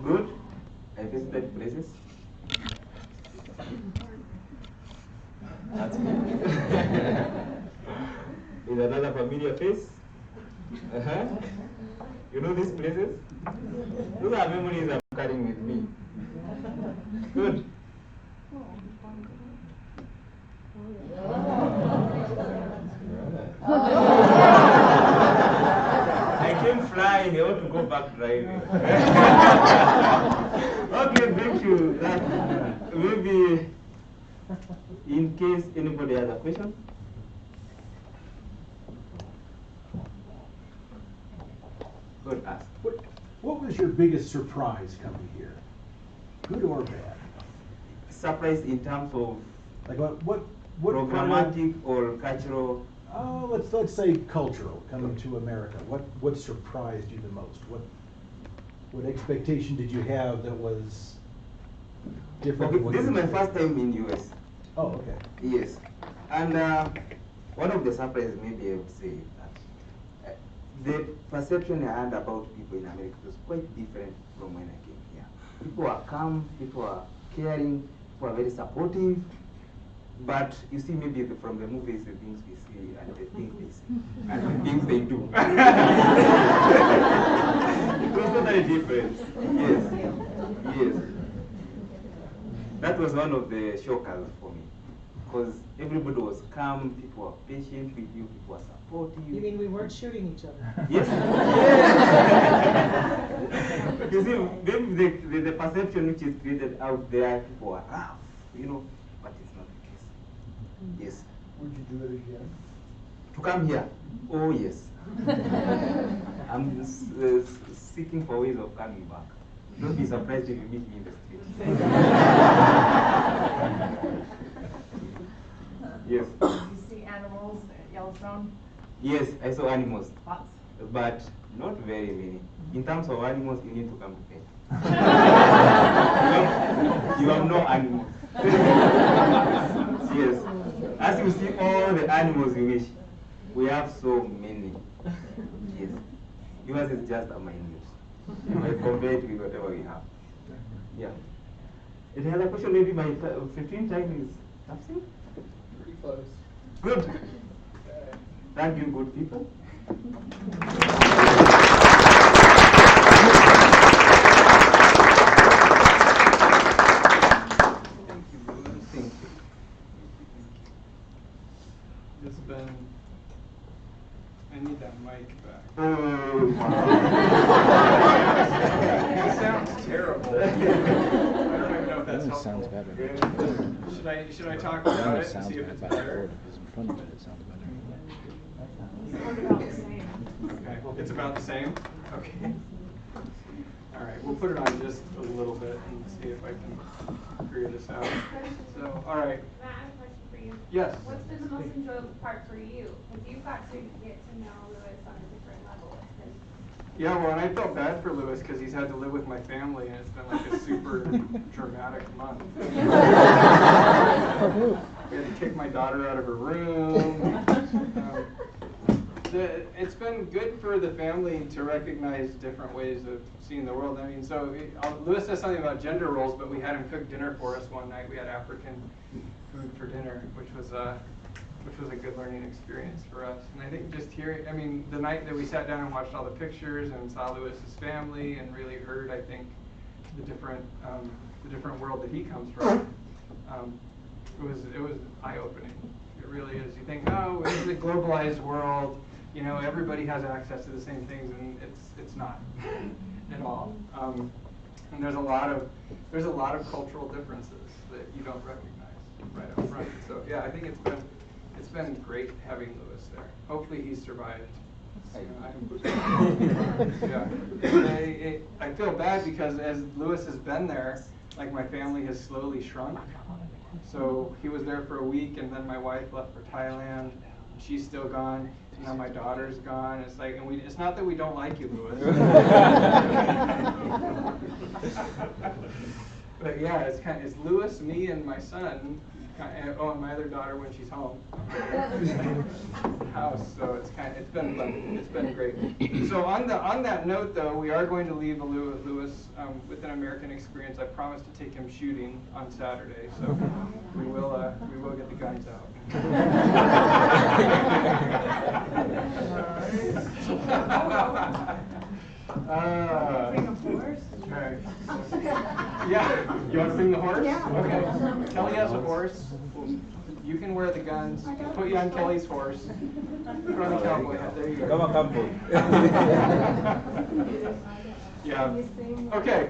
Good. I visited places. That's good. With another familiar face. You know these places? Those are memories I'm carrying with me. Good. I came flying, I want to go back driving. Okay, thank you. Maybe in case anybody has a question. Good, ask. What was your biggest surprise coming here? Good or bad? Surprise in terms of Like what programmatic or cultural? Let's say cultural, coming to America. What surprised you the most? What expectation did you have that was different? Okay, this is my first time in US. Oh, okay. Yes. And one of the surprises maybe I would say that the perception I had about people in America was quite different from when I came here. People are calm, people are caring, people are very supportive. But you see, maybe from the movies, the things we see and the things they see and the things they do. It was totally different. Yes. Yes. That was one of the shockers for me. Because everybody was calm, people were patient with you, people were supportive. You mean we weren't shooting each other? Yes. Yes. You see, maybe the perception which is created out there, people are rough, you know, but it's not the case. Yes. Would you do it again? To come here? Oh, yes. I'm seeking for ways of coming back. Don't be surprised if you meet me in the street. Yes. Did you see animals at Yellowstone? Yes, I saw animals. Lots. But not very many. In terms of animals, you need to come to bed. You have no animals. Yes. As you see all the animals you wish, we have so many. Yes. Yours is just a minute. Compared with whatever we have. Yeah. Any other question? Maybe my 15 time is something? Pretty close. Good. Thank you, good people. It's been. I need that mic back. Oh, wow. It sounds terrible. I don't even know if that's helpful. Sounds better. Should I talk about it and Sounds see if bad it's by the better? board, because in front of it, it sounds better. It's about the same. Okay, it's about the same. Okay. All right, we'll put it on just a little bit and see if I can figure this out. So, all right. Matt, I have a question for you. Yes. What's been the most enjoyable part for you? Because you got to get to know Lewis on a different level. Yeah, well, and I felt bad for Lewis because he's had to live with my family, and it's been like a super dramatic month. We had to kick my daughter out of her room. It's been good for the family to recognize different ways of seeing the world. I mean, so Lewis says something about gender roles, but we had him cook dinner for us one night. We had African food for dinner, which was a good learning experience for us. And I think just hearing, I mean, the night that we sat down and watched all the pictures and saw Lewis's family and really heard, I think, the different world that he comes from, it was eye-opening. It really is. You think, oh, this is a globalized world. You know, everybody has access to the same things, and it's not at all. And there's a lot of cultural differences that you don't recognize right up front. So yeah, I think it's been great having Lewis there. Hopefully he survived. I feel bad because as Lewis has been there, like my family has slowly shrunk. So he was there for a week, and then my wife left for Thailand. She's still gone. And now my daughter's gone. It's like, and it's not that we don't like you, Lewis. But yeah, it's Lewis, me, and my son. And my other daughter when she's home. House, so it's been great. So on that note, though, we are going to leave Lewis with an American experience. I promised to take him shooting on Saturday, so we will get the guns out. Bring a horse? Right. Yeah, you want to bring the horse? Yeah. Okay. Kelly has a horse. You can wear the guns. Put you on Kelly's horse. Put on the cowboy hat. There you go. Come on, cowboy. Yeah. Okay.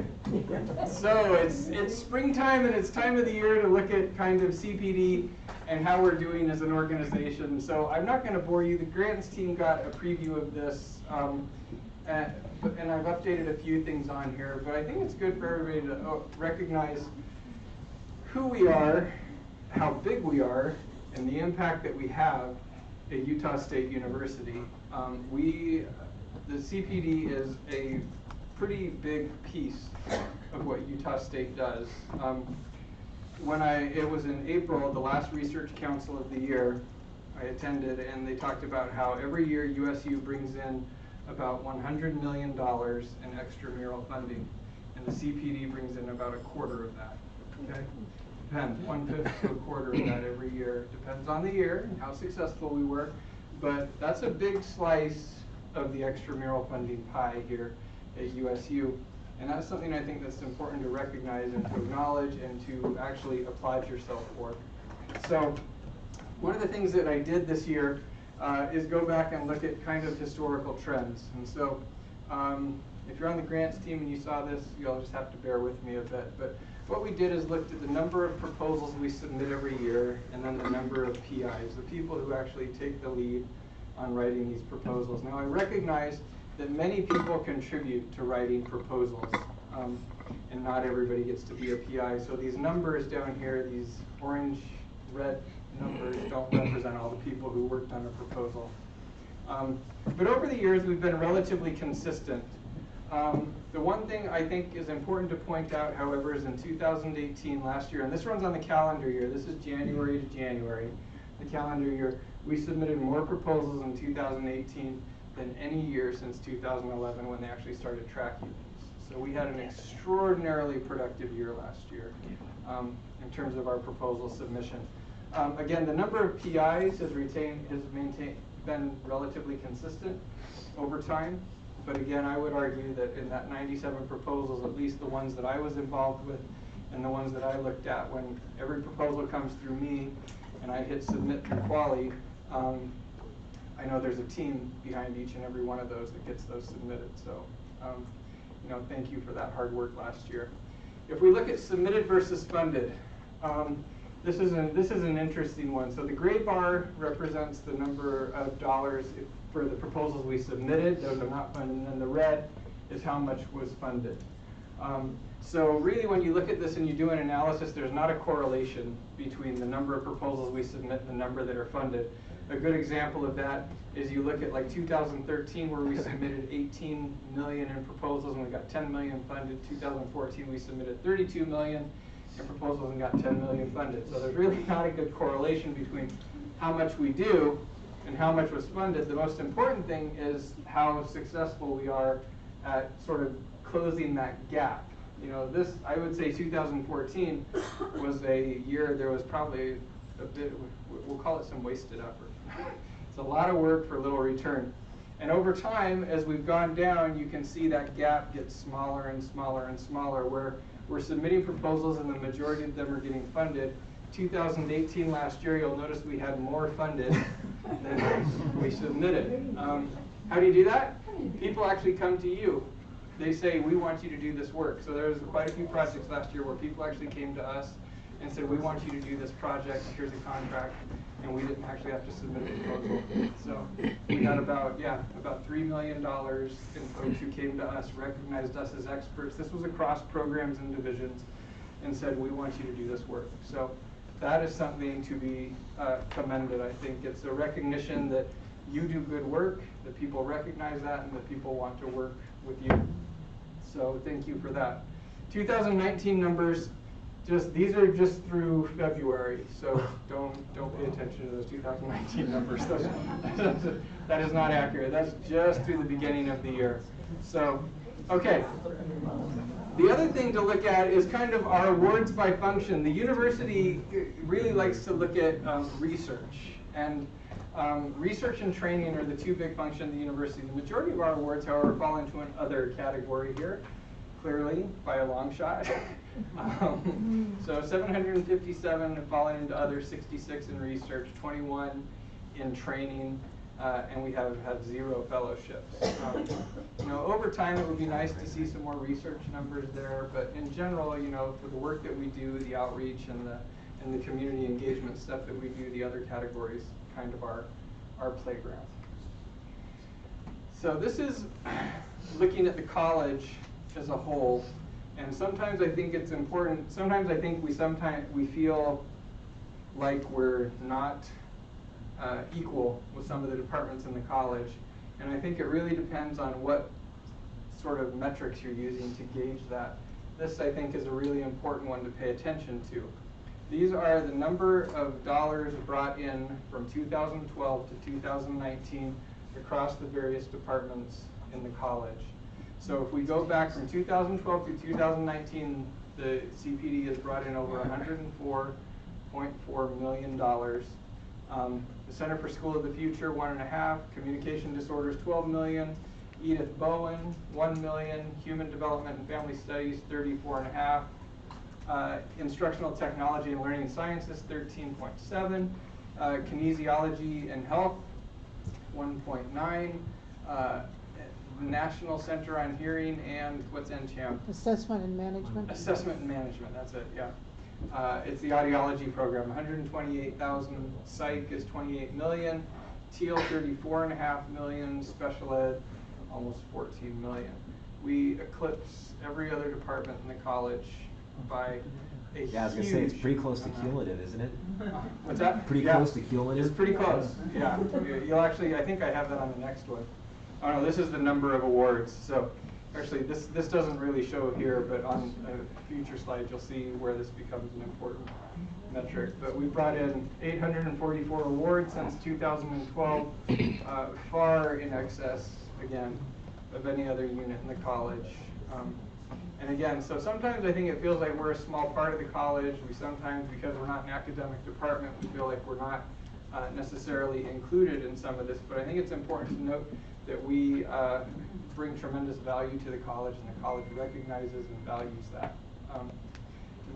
So it's springtime and it's time of the year to look at kind of CPD and how we're doing as an organization. So I'm not going to bore you. The grants team got a preview of this. And I've updated a few things on here, but I think it's good for everybody to recognize who we are, how big we are, and the impact that we have at Utah State University. The CPD is a pretty big piece of what Utah State does. It was in April, the last Research Council of the year, I attended, and they talked about how every year USU brings in about $100 million in extramural funding, and the CPD brings in about a quarter of that. Okay, depends, 1/5 to a quarter of that every year. Depends on the year and how successful we were, but that's a big slice of the extramural funding pie here at USU, and that's something I think that's important to recognize and to acknowledge and to actually applaud yourself for. So, one of the things that I did this year is go back and look at kind of historical trends. And so if you're on the grants team and you saw this, you'll just have to bear with me a bit. But what we did is looked at the number of proposals we submit every year and then the number of PIs, the people who actually take the lead on writing these proposals. Now I recognize that many people contribute to writing proposals and not everybody gets to be a PI. So these numbers down here, these orange, red numbers don't represent all the people who worked on a proposal. But over the years, we've been relatively consistent. The one thing I think is important to point out, however, is in 2018, last year, and this runs on the calendar year, this is January to January, the calendar year, we submitted more proposals in 2018 than any year since 2011 when they actually started tracking these. So we had an extraordinarily productive year last year in terms of our proposal submission. Again, the number of PIs has been relatively consistent over time. But again, I would argue that in that 97 proposals, at least the ones that I was involved with and the ones that I looked at, when every proposal comes through me and I hit submit through Quali, I know there's a team behind each and every one of those that gets those submitted. So, thank you for that hard work last year. If we look at submitted versus funded, this is an interesting one. So the gray bar represents the number of dollars for the proposals we submitted. Those are not funded. And then the red is how much was funded. So really, when you look at this and you do an analysis, there's not a correlation between the number of proposals we submit and the number that are funded. A good example of that is you look at like 2013, where we submitted 18 million in proposals and we got 10 million funded. 2014, we submitted 32 million in proposals and got 10 million funded. So there's really not a good correlation between how much we do and how much was funded. The most important thing is how successful we are at sort of closing that gap. You know, this, I would say 2014 was a year there was probably a bit, we'll call it some wasted effort. It's a lot of work for little return. And over time, as we've gone down, you can see that gap gets smaller and smaller and smaller, where we're submitting proposals and the majority of them are getting funded. 2018, last year, you'll notice we had more funded than we submitted. How do you do that? People actually come to you. They say, we want you to do this work. So there was quite a few projects last year where people actually came to us and said, we want you to do this project, here's a contract, and we didn't actually have to submit a proposal. So we had about $3 million in folks who came to us, recognized us as experts. This was across programs and divisions, and said, we want you to do this work. So that is something to be commended. I think it's a recognition that you do good work, that people recognize that, and that people want to work with you. So thank you for that. 2019 numbers, these are just through February, so don't pay attention to those 2019 numbers. That is not accurate. That's just through the beginning of the year. So, okay. The other thing to look at is kind of our awards by function. The university really likes to look at research, and research and training are the two big functions of the university. The majority of our awards, however, fall into an other category here, clearly, by a long shot. So 757 have fallen into other, 66 in research, 21 in training, and we have had 0 fellowships. You know, over time it would be nice to see some more research numbers there, but in general, you know, for the work that we do, the outreach and the community engagement stuff that we do, the other categories kind of our playground. So this is looking at the college as a whole, and sometimes I think it's important. Sometimes I think we feel like we're not equal with some of the departments in the college, and I think it really depends on what sort of metrics you're using to gauge that. This, I think, is a really important one to pay attention to. These are the number of dollars brought in from 2012 to 2019 across the various departments in the college. So if we go back from 2012 to 2019, the CPD has brought in over $104.4 million. The Center for School of the Future, 1.5. Communication Disorders, 12 million. Edith Bowen, 1 million. Human Development and Family Studies, 34.5. Instructional Technology and Learning Sciences, 13.7. Kinesiology and Health, 1.9. National Center on Hearing and what's NCHAM? Assessment and Management. Assessment and Management, that's it, yeah. It's the audiology program, 128,000. Psych is 28 million. Teal, 34.5 million. Special Ed, almost 14 million. We eclipse every other department in the college by a I was gonna say it's pretty close to cumulative, isn't it? What's that? Pretty close to cumulative. It's pretty close. Yeah. You'll actually, I think I have that on the next one. Oh no, this is the number of awards. So actually, this doesn't really show here, but on a future slide, you'll see where this becomes an important metric. But we brought in 844 awards since 2012, far in excess, again, of any other unit in the college. And again, so sometimes I think it feels like we're a small part of the college. We sometimes, because we're not an academic department, we feel like we're not necessarily included in some of this. But I think it's important to note that we bring tremendous value to the college, and the college recognizes and values that.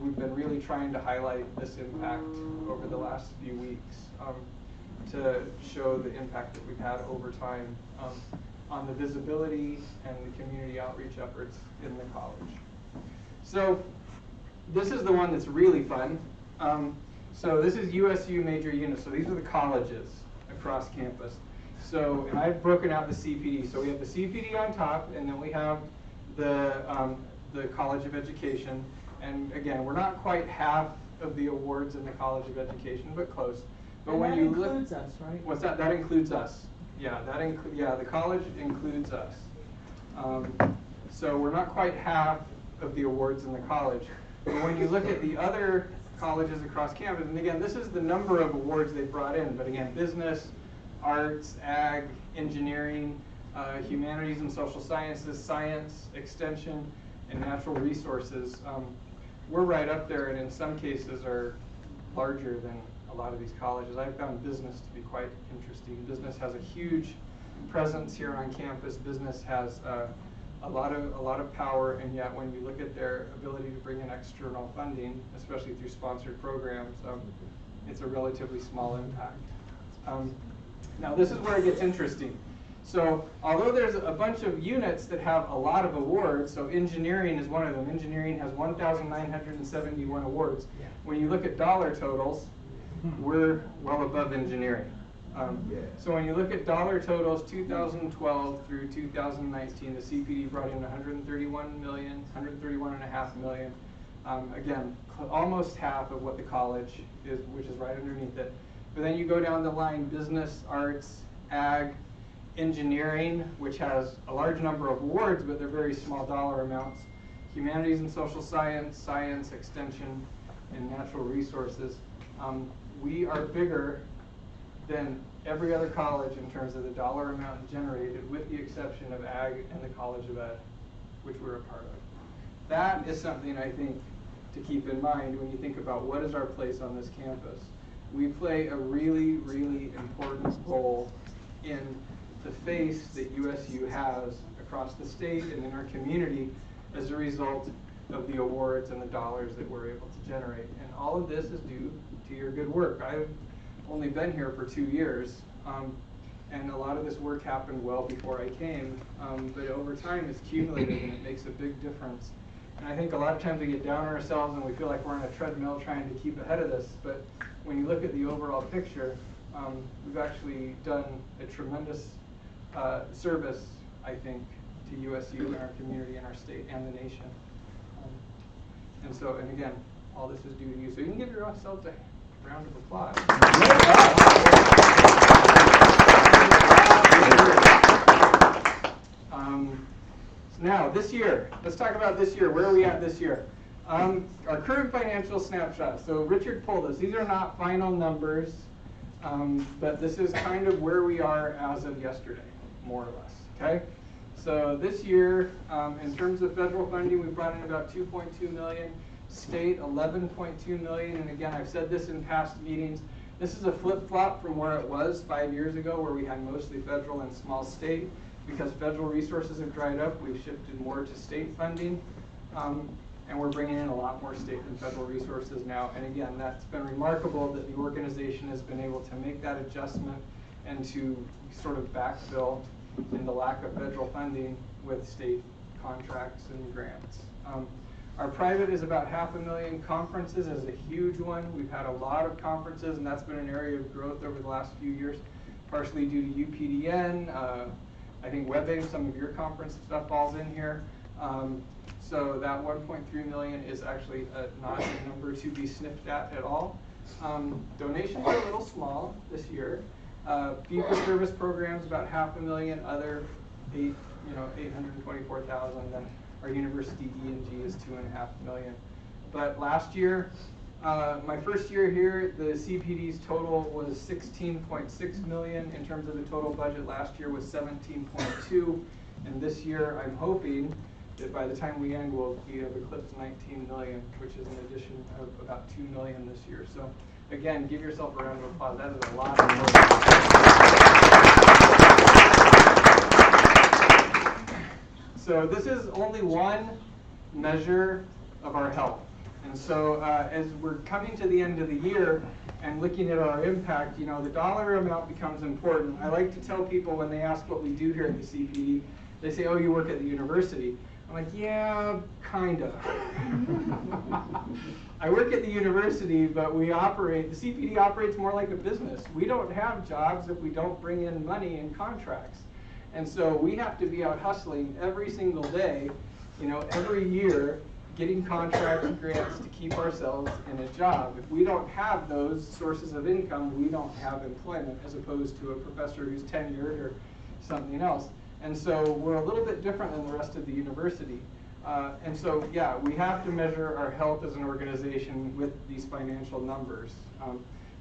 We've been really trying to highlight this impact over the last few weeks to show the impact that we've had over time on the visibility and the community outreach efforts in the college. So this is the one that's really fun. So this is USU major units. So these are the colleges across campus. So, and I've broken out the CPD. So we have the CPD on top, and then we have the College of Education. And again, we're not quite half of the awards in the College of Education, but close. But And when that you includes look, us, right? what's that? That includes us. Yeah, the college includes us. So we're not quite half of the awards in the college. But when you look at the other colleges across campus, and again, this is the number of awards they brought in, but again, business, arts, ag, engineering, humanities and social sciences, science, extension, and natural resources, we're right up there, and in some cases are larger than a lot of these colleges. I've found business to be quite interesting. Business has a huge presence here on campus. Business has a lot of power, and yet when you look at their ability to bring in external funding, especially through sponsored programs, it's a relatively small impact. Now this is where it gets interesting. So although there's a bunch of units that have a lot of awards, so engineering is one of them. Engineering has 1,971 awards. When you look at dollar totals, we're well above engineering. So when you look at dollar totals, 2012 through 2019, the CPD brought in 131 million, 131.5 million. Again, almost half of what the college is, which is right underneath it. But then you go down the line, business, arts, ag, engineering, which has a large number of awards, but they're very small dollar amounts. Humanities and social science, science, extension, and natural resources. We are bigger than every other college in terms of the dollar amount generated, with the exception of ag and the College of Ed, which we're a part of. That is something I think to keep in mind when you think about what is our place on this campus. We play a really, really important role in the face that USU has across the state and in our community as a result of the awards and the dollars that we're able to generate. And all of this is due to your good work. I've only been here for 2 years, and a lot of this work happened well before I came, but over time it's cumulative and it makes a big difference. And I think a lot of times we get down on ourselves and we feel like we're on a treadmill trying to keep ahead of this, but when you look at the overall picture, we've actually done a tremendous service, I think, to USU and our community and our state and the nation. And again, all this is due to you. So you can give yourselves a round of applause. Now, this year, let's talk about this year. Where are we at this year? Our current financial snapshot. So Richard pulled this. These are not final numbers, but this is kind of where we are as of yesterday, more or less. Okay? So this year, in terms of federal funding, we brought in about 2.2 million. State, 11.2 million. And again, I've said this in past meetings. This is a flip-flop from where it was 5 years ago, where we had mostly federal and small state. Because federal resources have dried up, we've shifted more to state funding. And we're bringing in a lot more state and federal resources now. And again, that's been remarkable that the organization has been able to make that adjustment and to sort of backfill in the lack of federal funding with state contracts and grants. Our private is about 500,000. Conferences is a huge one. We've had a lot of conferences, and that's been an area of growth over the last few years, partially due to UPDN. I think WebAIM, some of your conference stuff falls in here. So that 1.3 million is actually not a number to be sniffed at all. Donations are a little small this year. Fee-for-service programs about 500,000. Other 824,000. Then our university E&G is 2.5 million. But last year, my first year here, the CPD's total was 16.6 million. In terms of the total budget, last year was 17.2. And this year, I'm hoping that by the time we end, we'll have eclipsed 19 million, which is an addition of about 2 million this year. So again, give yourself a round of applause. That is a lot of work. So this is only one measure of our health. And so as we're coming to the end of the year and looking at our impact, the dollar amount becomes important. I like to tell people when they ask what we do here at the CPD, they say, oh, you work at the university. I'm like, yeah, kind of. I work at the university, but the CPD operates more like a business. We don't have jobs if we don't bring in money and contracts. And so we have to be out hustling every single day, every year, getting contracts and grants to keep ourselves in a job. If we don't have those sources of income, we don't have employment, as opposed to a professor who's tenured or something else. And so we're a little bit different than the rest of the university. And so, yeah, we have to measure our health as an organization with these financial numbers.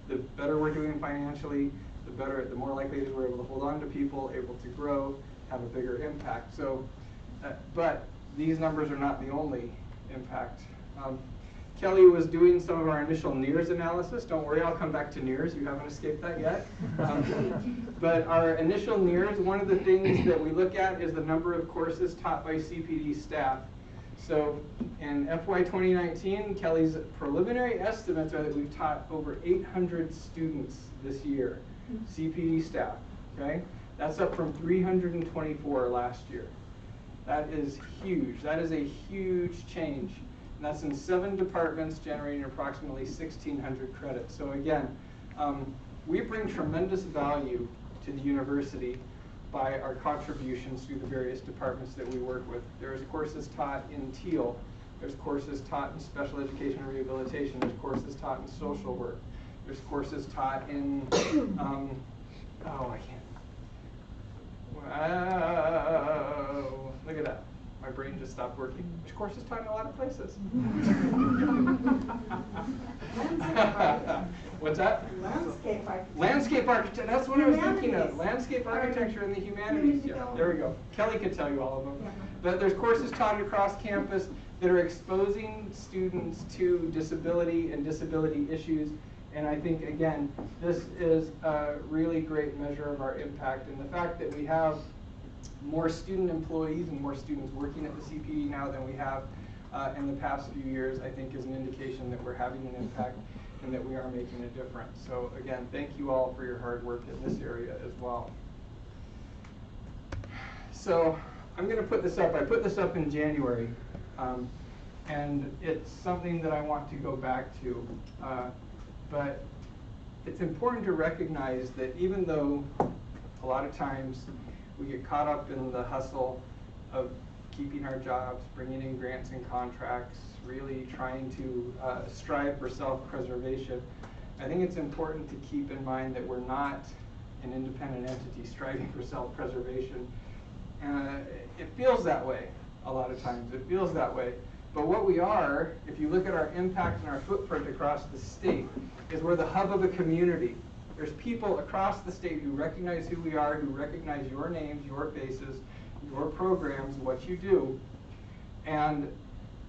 The better we're doing financially, the more likely it is we're able to hold on to people, able to grow, have a bigger impact. So, but these numbers are not the only impact. Kelly was doing some of our initial NEARS analysis. Don't worry, I'll come back to NEARS. You haven't escaped that yet. But our initial NEARS, one of the things that we look at is the number of courses taught by CPD staff. So in FY 2019, Kelly's preliminary estimates are that we've taught over 800 students this year, CPD staff, okay? That's up from 324 last year. That is huge. That is a huge change. And that's in 7 departments, generating approximately 1,600 credits. So again, we bring tremendous value to the university by our contributions through the various departments that we work with. There's courses taught in TEAL. There's courses taught in special education and rehabilitation. There's courses taught in social work. There's courses taught in, look at that. My brain just stopped working. There's courses taught in a lot of places. What's that? Landscape architecture. Landscape architecture. That's what I was thinking of. Landscape architecture and the humanities. Yeah, there we go. Kelly could tell you all of them. Yeah. But there's courses taught across campus that are exposing students to disability and disability issues. And I think, again, this is a really great measure of our impact. And the fact that we have more student employees and more students working at the CPD now than we have in the past few years, I think is an indication that we're having an impact and that we are making a difference. So again, thank you all for your hard work in this area as well. So I'm going to put this up. I put this up in January, and it's something that I want to go back to. But it's important to recognize that even though a lot of times we get caught up in the hustle of keeping our jobs, bringing in grants and contracts, really trying to strive for self-preservation, I think it's important to keep in mind that we're not an independent entity striving for self-preservation. It feels that way a lot of times. It feels that way. But what we are, if you look at our impact and our footprint across the state, is we're the hub of a community. There's people across the state who recognize who we are, who recognize your names, your faces, your programs, what you do, and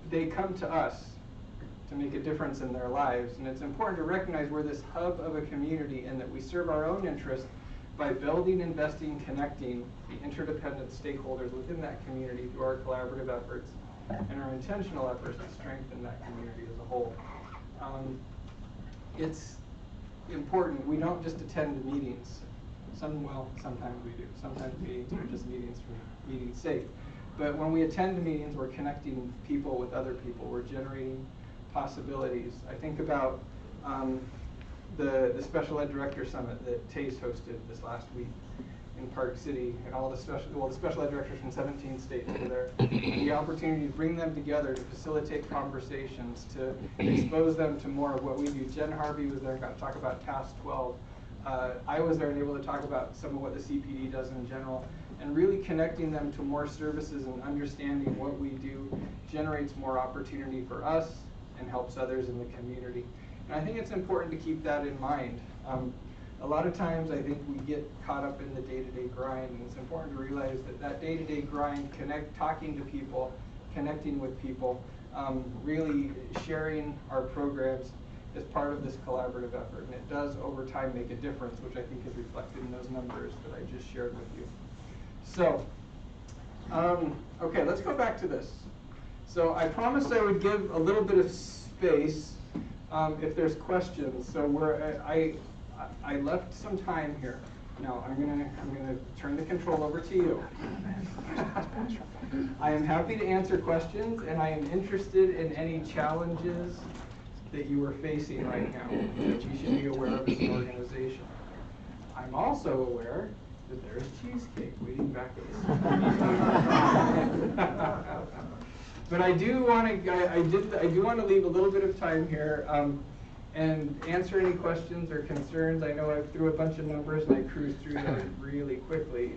they come to us to make a difference in their lives. And it's important to recognize we're this hub of a community and that we serve our own interests by building, investing, connecting the interdependent stakeholders within that community through our collaborative efforts and our intentional efforts to strengthen that community as a whole. It's important. We don't just attend the meetings. Sometimes we do. Sometimes meetings are just meetings for meeting's sake. But when we attend the meetings, we're connecting people with other people. We're generating possibilities. I think about the Special Ed Director Summit that TACE hosted this last week in Park City, and all the special ed directors from 17 states were there. And the opportunity to bring them together to facilitate conversations, to expose them to more of what we do. Jen Harvey was there and got to talk about Task 12. I was there and able to talk about some of what the CPD does in general, and really connecting them to more services and understanding what we do generates more opportunity for us and helps others in the community. And I think it's important to keep that in mind. A lot of times I think we get caught up in the day-to-day grind, and it's important to realize that that day-to-day grind, talking to people, connecting with people, really sharing our programs is part of this collaborative effort, and it does over time make a difference, which I think is reflected in those numbers that I just shared with you. So, okay, let's go back to this. So I promised I would give a little bit of space if there's questions. So I left some time here. Now I'm gonna turn the control over to you. I am happy to answer questions, and I am interested in any challenges that you are facing right now that you should be aware of as an organization. I'm also aware that there's cheesecake waiting back at the But I do want to leave a little bit of time here and answer any questions or concerns. I know I threw a bunch of numbers and I cruised through them really quickly.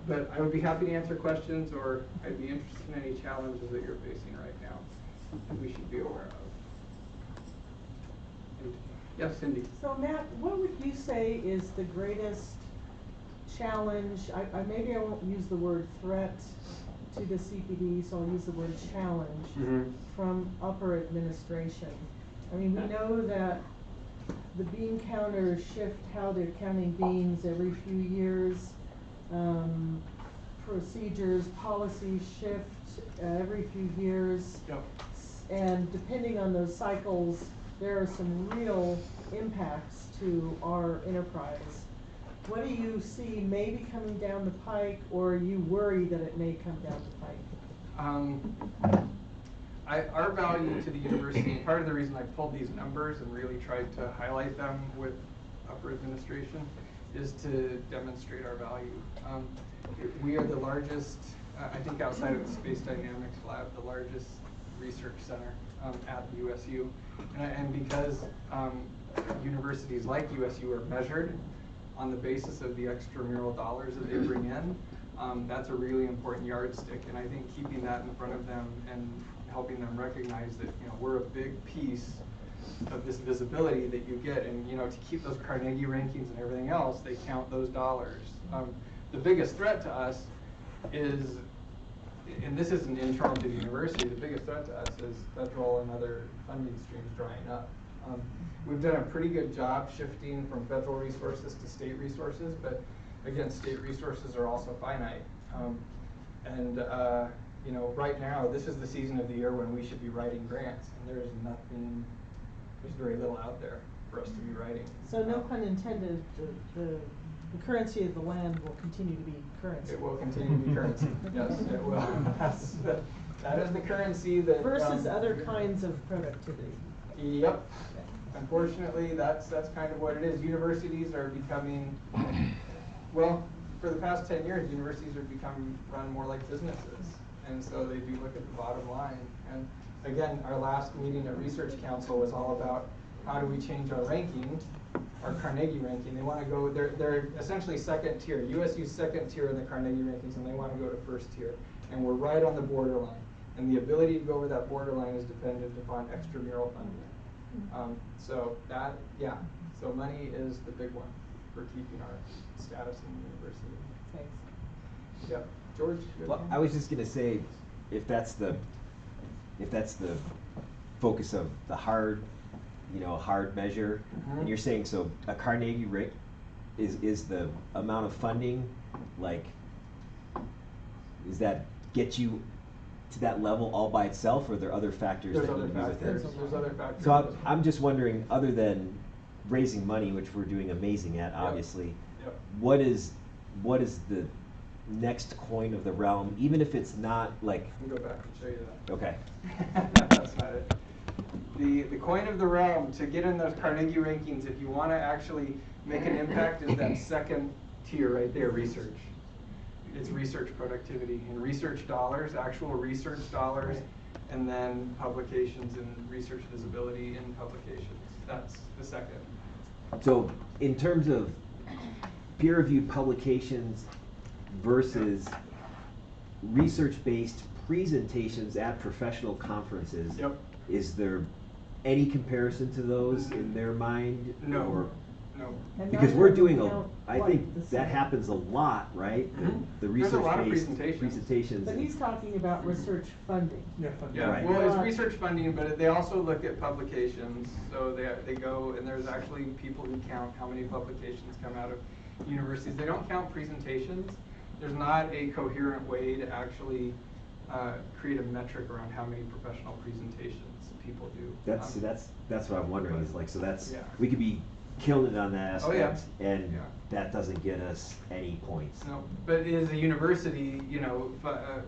But I would be happy to answer questions, or I'd be interested in any challenges that you're facing right now that we should be aware of. Yes, Cindy. So Matt, what would you say is the greatest challenge? Maybe I won't use the word threat to the CPD, so I'll use the word challenge from upper administration. I mean, we know that the bean counters shift how they're counting beans every few years. Procedures, policies shift every few years. Yep. And depending on those cycles, there are some real impacts to our enterprise. What do you see maybe coming down the pike, or you worry that it may come down the pike? Our value to the university, and part of the reason I pulled these numbers and really tried to highlight them with upper administration, is to demonstrate our value. We are the largest, I think outside of the Space Dynamics Lab, the largest research center at USU. And because universities like USU are measured on the basis of the extramural dollars that they bring in, that's a really important yardstick. And I think keeping that in front of them and helping them recognize that, you know, we're a big piece of this visibility that you get, and, you know, to keep those Carnegie rankings and everything else, they count those dollars. The biggest threat to us is, and this isn't internal to the university, the biggest threat to us is federal and other funding streams drying up. We've done a pretty good job shifting from federal resources to state resources, but again, state resources are also finite. You know, right now, this is the season of the year when we should be writing grants, and there's very little out there for us to be writing. So no pun intended, the currency of the land will continue to be currency. It will continue to be currency, yes, it will. That is the currency that... Versus other kinds of productivity. Yep. Unfortunately, that's kind of what it is. Universities are becoming, well, for the past 10 years, universities are becoming run more like businesses. And so they do look at the bottom line. And again, our last meeting at Research Council was all about how do we change our ranking, our Carnegie ranking. They want to go, they're essentially second tier. USU's second tier in the Carnegie rankings, and they want to go to first tier. And we're right on the borderline. And the ability to go over that borderline is dependent upon extramural funding. So money is the big one for keeping our status in the university. Thanks. Yeah, George? Well, I was just gonna say, if that's the focus of the hard measure, and you're saying, so a Carnegie rate is the amount of funding, like, does that get you to that level all by itself, or are there other factors that need to be with it? There's other factors. So I'm just wondering, other than raising money, which we're doing amazing at, obviously, what is the next coin of the realm, even if it's not like... I can go back and show you that. Okay. That's not it. The coin of the realm, to get in those Carnegie rankings, if you want to actually make an impact, is that second tier right there, research. It's research productivity and research dollars, actual research dollars, and then publications and research visibility in publications. That's the second. So in terms of peer-reviewed publications versus research-based presentations at professional conferences, is there any comparison to those in their mind? No. Or, no. Because we're doing I think that happens a lot, right? The research-based presentations. But he's talking about research funding. Yeah, right. well, it's research funding, but they also look at publications. So they go, and there's actually people who count how many publications come out of universities. They don't count presentations. There's not a coherent way to actually create a metric around how many professional presentations people do. That's what I'm wondering, is like, so that's, we could be killing it on that aspect, and that doesn't get us any points. No, but as a university, you know,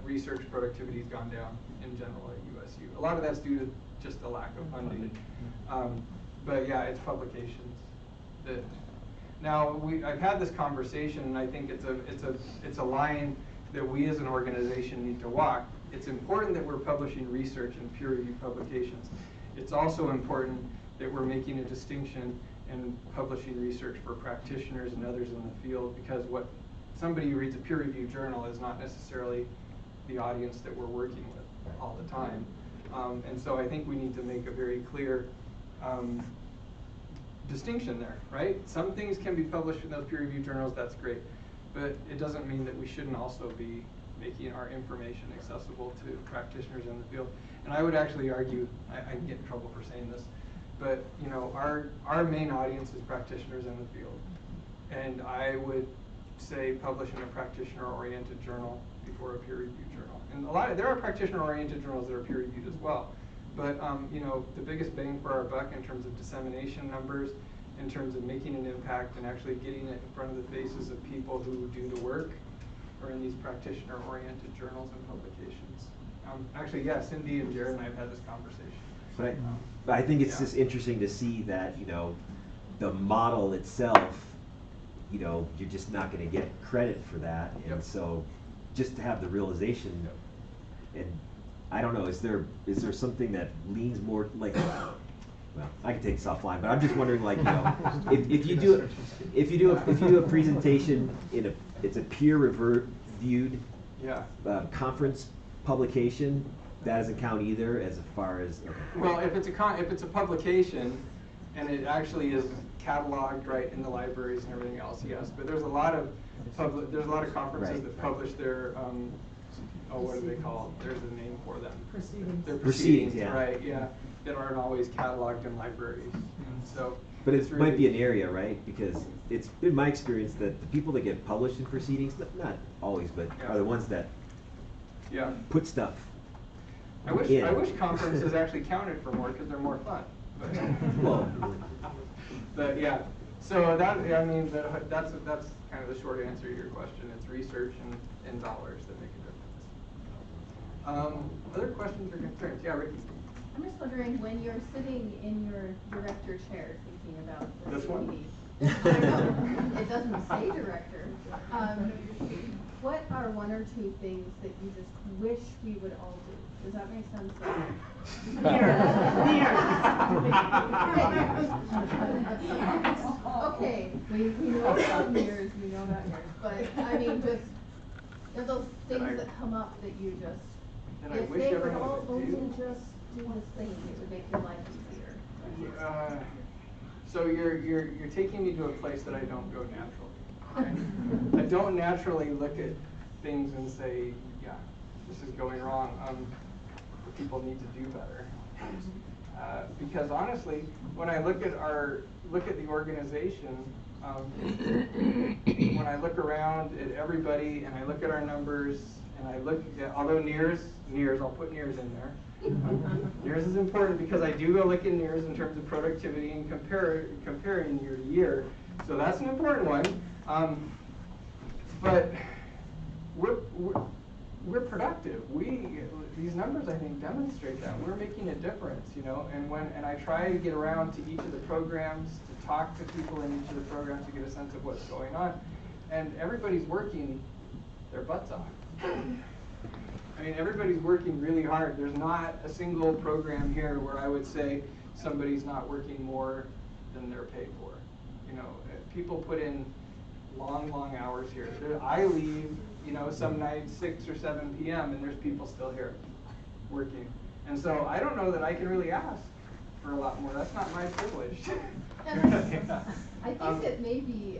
research productivity has gone down in general at USU. A lot of that's due to just a lack of funding. But yeah, it's publications. Now I've had this conversation, and I think it's a line that we as an organization need to walk. It's important that we're publishing research and peer-reviewed publications. It's also important that we're making a distinction and publishing research for practitioners and others in the field, because what somebody who reads a peer-reviewed journal is not necessarily the audience that we're working with all the time. And so I think we need to make a very clear distinction there, right? Some things can be published in those peer-reviewed journals, that's great. But it doesn't mean that we shouldn't also be making our information accessible to practitioners in the field. And I would actually argue, I can get in trouble for saying this, but you know, our main audience is practitioners in the field. And I would say publish in a practitioner-oriented journal before a peer-reviewed journal. And there are practitioner-oriented journals that are peer-reviewed as well. But you know, the biggest bang for our buck in terms of dissemination numbers, in terms of making an impact and actually getting it in front of the faces of people who do the work, are in these practitioner-oriented journals and publications. Actually, yeah, Cindy and Jared and I have had this conversation. But I think it's just interesting to see that, you know, the model itself, you know, you're just not going to get credit for that. And so just to have the realization, and I don't know, is there something that leans more like, well, I can take this offline, but I'm just wondering, like, you know, if you do a presentation it's a peer-reviewed conference publication, that doesn't count either as far as. Okay. Well, if it's a publication, and it actually is cataloged right in the libraries and everything else, yes. But there's a lot of conferences that publish their what are they called? There's a name for them. Proceedings. Their proceedings, yeah. Right? Yeah, that aren't always cataloged in libraries, and so. But it might be an area, right? Because it's been my experience that the people that get published in proceedings, not always, but are the ones that put stuff. I wish conferences actually counted for more because they're more fun. But, but yeah, so that's kind of the short answer to your question. It's research and dollars that make a difference. Other questions or concerns? Yeah, Ricky. I'm just wondering, when you're sitting in your director chair thinking about the this one? I know, it doesn't say director. What are one or two things that you just wish we would all do? Does that make sense? Okay, we know about mirrors, we know about mirrors, but I mean, just, there are those things that come up that you just, if they would all only just do this thing, it would make your life easier. So you're taking me to a place that I don't go naturally. Right? I don't naturally look at things and say, yeah, this is going wrong. People need to do better. Because honestly, when I look at the organization, when I look around at everybody and I look at our numbers and I look at, although NEARS, I'll put NEARS in there. NEARS is important because I do go look at NEARS in terms of productivity and comparing year to year. So that's an important one. But we're productive. These numbers, I think, demonstrate that we're making a difference, you know. And I try to get around to each of the programs, to talk to people in each of the programs to get a sense of what's going on, and everybody's working their butts off. I mean, everybody's working really hard. There's not a single program here where I would say somebody's not working more than they're paid for. You know, people put in long hours here. I leave, you know, some nights 6 or 7 p.m. and there's people still here working. And so I don't know that I can really ask for a lot more. That's not my privilege. I think that maybe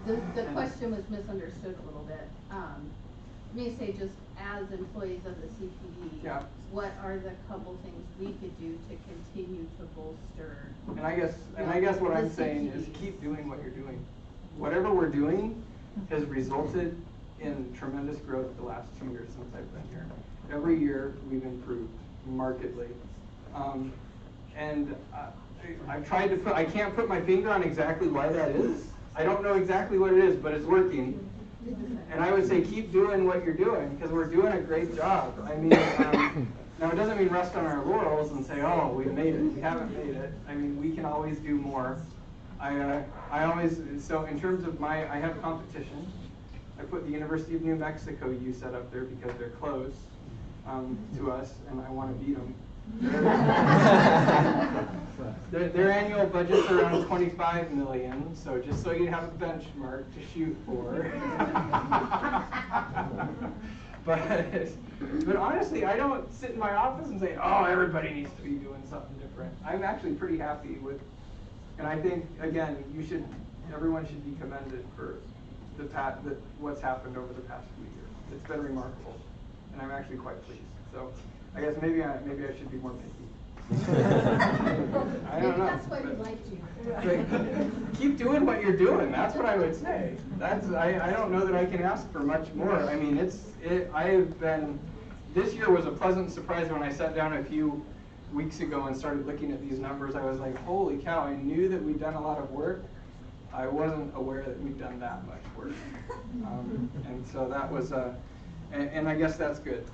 the question was misunderstood a little bit. Let me say, just as employees of the CPD, what are the couple things we could do to continue to bolster? And I guess what I'm saying is keep doing what you're doing. Whatever we're doing has resulted in tremendous growth the last 2 years since I've been here. Every year we've improved markedly. And I've tried to I can't put my finger on exactly why that is. I don't know exactly what it is, but it's working. And I would say keep doing what you're doing because we're doing a great job. I mean, Now, it doesn't mean rest on our laurels and say, oh, we made it. We haven't made it. I mean, we can always do more. I always, so in terms of I have competition. I put the University of New Mexico USET up there because they're close to us, and I want to beat them. Their annual budget's around 25 million, so just so you have a benchmark to shoot for. But honestly, I don't sit in my office and say, oh, everybody needs to be doing something different. I'm actually pretty happy with, and I think, again, everyone should be commended for what's happened over the past few years. It's been remarkable, and I'm actually quite pleased. So I guess maybe I should be more picky. I don't know. That's why we liked you. Keep doing what you're doing. That's what I would say. I don't know that I can ask for much more. I mean, this year was a pleasant surprise when I sat down a few weeks ago and started looking at these numbers. I was like, holy cow, I knew that we'd done a lot of work. I wasn't aware that we'd done that much work. And so that was, and I guess that's good.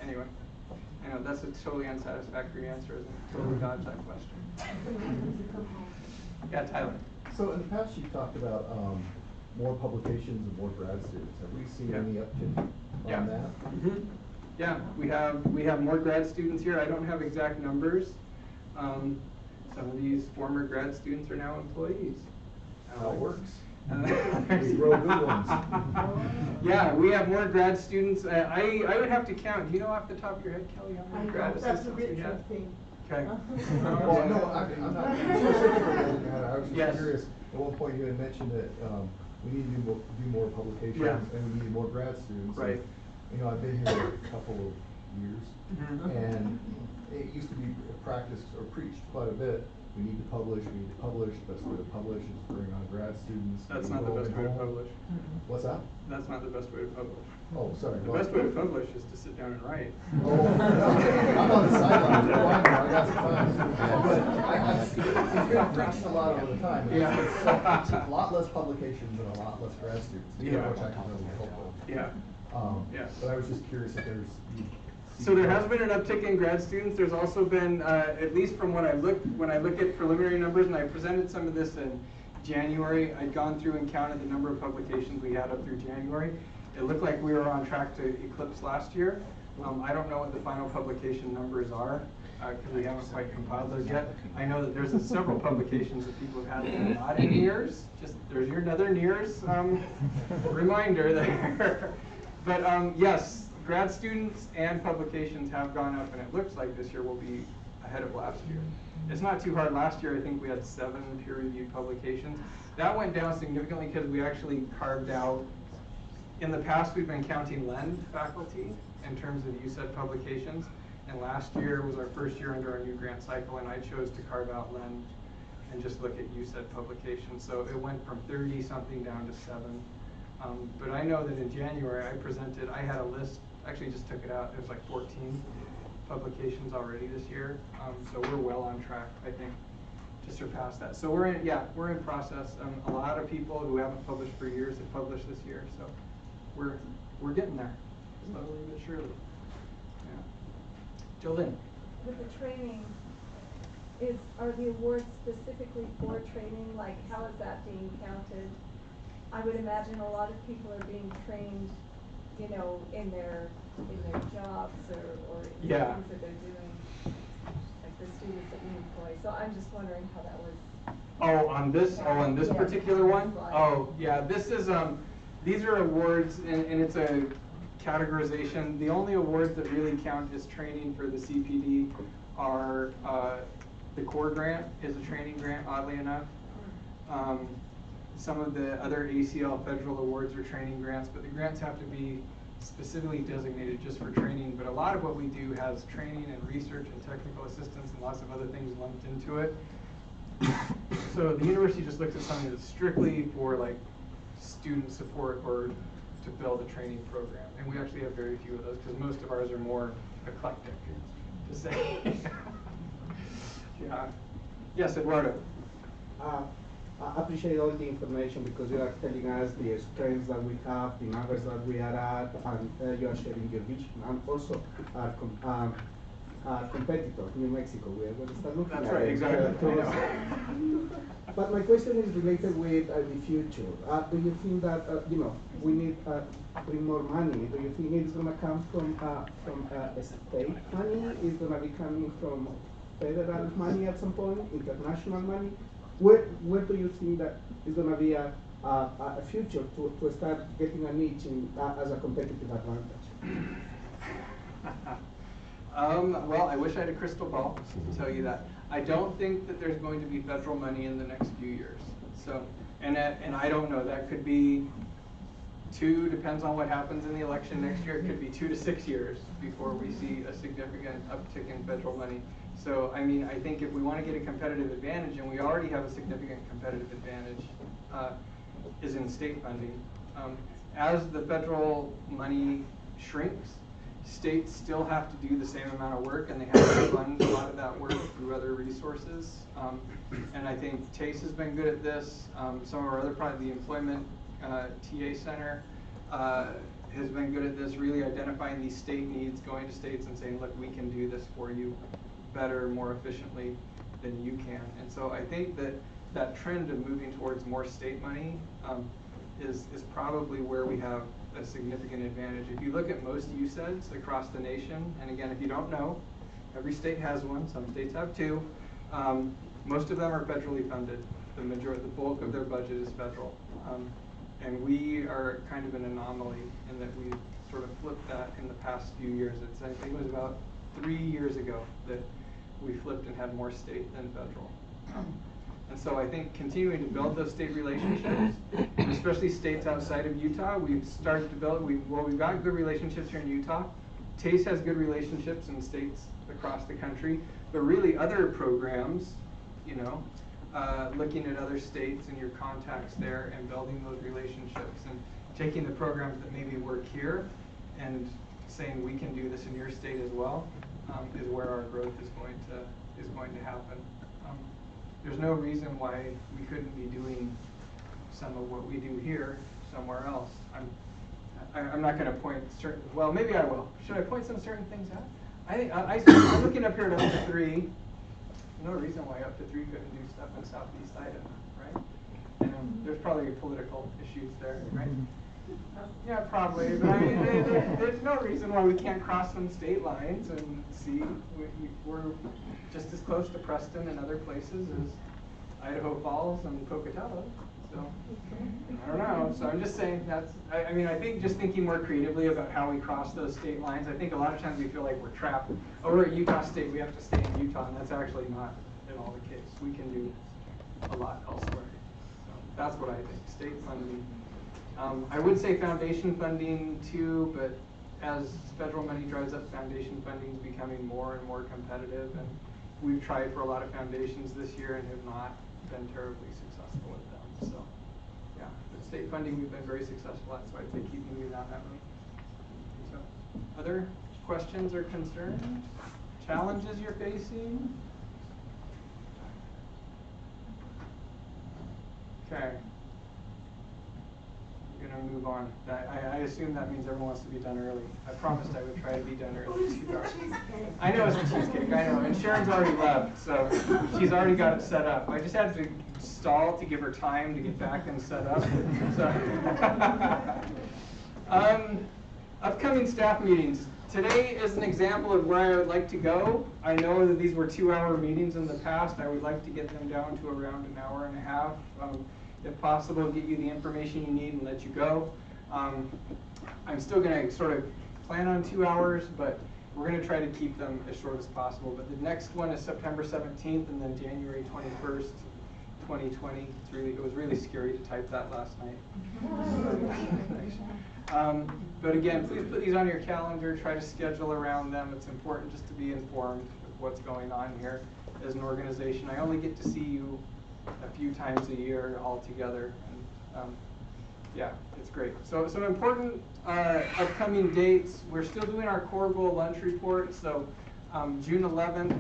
Anyway, I know that's a totally unsatisfactory answer, isn't it? Totally dodged that question. Yeah, Tyler. So in the past, you talked about more publications and more grad students. Have we seen any uptick on that? Mm-hmm. Yeah, we have more grad students here. I don't have exact numbers. Some of these former grad students are now employees. How it works. We grow good ones. Yeah, we have more grad students. I would have to count. Do you know off the top of your head, Kelly, how many grad assistants we have? Okay. Well, no, I'm not specific about that. I was just curious. At one point, you had mentioned that we need to do more publications and we need more grad students. Right. And, I've been here a couple of years, and it used to be practiced or preached quite a bit. We need to publish, the best way to publish is to bring on grad students. That's not the best way to publish. What's that? That's not the best way to publish. Oh, sorry. The best way to publish is to sit down and write. Oh, I'm on the sidelines. I got some time. But it's been preached a lot over the time. It's a lot less publications and a lot less grad students, which I can really help with. But I was just curious if there's... So there has been an uptick in grad students. There's also been, at least from when I look at preliminary numbers, and I presented some of this in January, I'd gone through and counted the number of publications we had up through January. It looked like we were on track to eclipse last year. I don't know what the final publication numbers are, because we haven't quite compiled those yet. I know that there's several publications that people have had that are not in NEARS. Just, there's your another NEARS reminder there. But yes, grad students and publications have gone up, and it looks like this year will be ahead of last year. It's not too hard. Last year, I think we had 7 peer-reviewed publications. That went down significantly because we actually carved out, in the past, we've been counting LEND faculty in terms of USET publications, and last year was our first year under our new grant cycle, and I chose to carve out LEND and just look at USET publications. So it went from 30-something down to 7. But I know that in January, I had a list, actually just took it out, there's like 14 publications already this year. So we're well on track, I think, to surpass that. So we're in process. A lot of people who haven't published for years have published this year. So we're getting there, slowly but surely. Yeah. Jolene. With the training, are the awards specifically for training? Like, how is that being counted? I would imagine a lot of people are being trained, in their jobs or in the things that they're doing, like the students that you employ. So I'm just wondering how that was. Oh, on this particular one? Oh, yeah. This is these are awards, and it's a categorization. The only awards that really count as training for the CPD are the core grant is a training grant, oddly enough. Some of the other ACL federal awards are training grants, but the grants have to be specifically designated just for training. But a lot of what we do has training and research and technical assistance and lots of other things lumped into it. So the university just looks at something that's strictly for like student support or to build a training program. And we actually have very few of those because most of ours are more eclectic, to say. Yeah. Yes, Eduardo. I appreciate all the information because you are telling us the strengths that we have, the numbers that we are at, and you are sharing your vision. And also our competitor, New Mexico, we are going to start looking at it. That's right, exactly. But my question is related with the future. Do you think that we need bring more money? Do you think it's going to come from state money? Is going to be coming from federal money at some point? International money? Where do you think that is going to be a future to start getting a niche as a competitive advantage? Well, I wish I had a crystal ball to tell you that. I don't think that there's going to be federal money in the next few years. So, and I don't know. That could be 2, depends on what happens in the election next year. It could be 2 to 6 years before we see a significant uptick in federal money. So, I mean, I think if we want to get a competitive advantage, and we already have a significant competitive advantage, is in state funding. As the federal money shrinks, states still have to do the same amount of work, and they have to fund a lot of that work through other resources. And I think TACE has been good at this. Some of our other projects, the Employment TA Center has been good at this, really identifying these state needs, going to states and saying, look, we can do this for you better, more efficiently than you can. And so I think that that trend of moving towards more state money is probably where we have a significant advantage. If you look at most USEDs across the nation, and again, if you don't know, every state has one, some states have 2. Most of them are federally funded. The bulk of their budget is federal. And we are kind of an anomaly in that we sort of flipped that in the past few years. I think it was about 3 years ago that we flipped and had more state than federal. And so I think continuing to build those state relationships, especially states outside of Utah, we've started to build, we've got good relationships here in Utah. TACE has good relationships in states across the country, but really other programs, looking at other states and your contacts there and building those relationships and taking the programs that maybe work here and saying we can do this in your state as well, is where our growth is going to happen. There's no reason why we couldn't be doing some of what we do here somewhere else. I'm not going to point certain, well, maybe I will. Should I point some certain things out? I'm looking up here at up to 3. No reason why up to 3 couldn't do stuff in Southeast Idaho, right? And there's probably political issues there, right? Yeah, probably. But I mean, there's no reason why we can't cross some state lines and see. We're just as close to Preston and other places as Idaho Falls and Pocatello. So I don't know. So I'm just saying I mean, I think just thinking more creatively about how we cross those state lines. I think a lot of times we feel like we're trapped. Oh, we're at Utah State. We have to stay in Utah, and that's actually not at all the case. We can do a lot elsewhere. So that's what I think. State funding. I would say foundation funding too, but as federal money drives up, foundation funding is becoming more and more competitive, and we've tried for a lot of foundations this year and have not been terribly successful with them. So yeah, but state funding we've been very successful at, so I'd say keep moving down that road. So other questions or concerns? Challenges you're facing? Okay. Going to move on. I assume that means everyone wants to be done early. I promised I would try to be done early. I know it's a cheesecake, I know. And Sharon's already left, so she's already got it set up. I just had to stall to give her time to get back and set up. So, upcoming staff meetings. Today is an example of where I would like to go. I know that these were 2-hour meetings in the past. I would like to get them down to around an hour and a half. If possible, get you the information you need and let you go. I'm still going to sort of plan on 2 hours, but we're going to try to keep them as short as possible. But the next one is September 17th and then January 21st, 2020. It was really scary to type that last night. But again, please put these on your calendar. Try to schedule around them. It's important just to be informed of what's going on here as an organization. I only get to see you a few times a year all together, and yeah, it's great. So some important upcoming dates. We're still doing our core goal lunch report. So June 11th,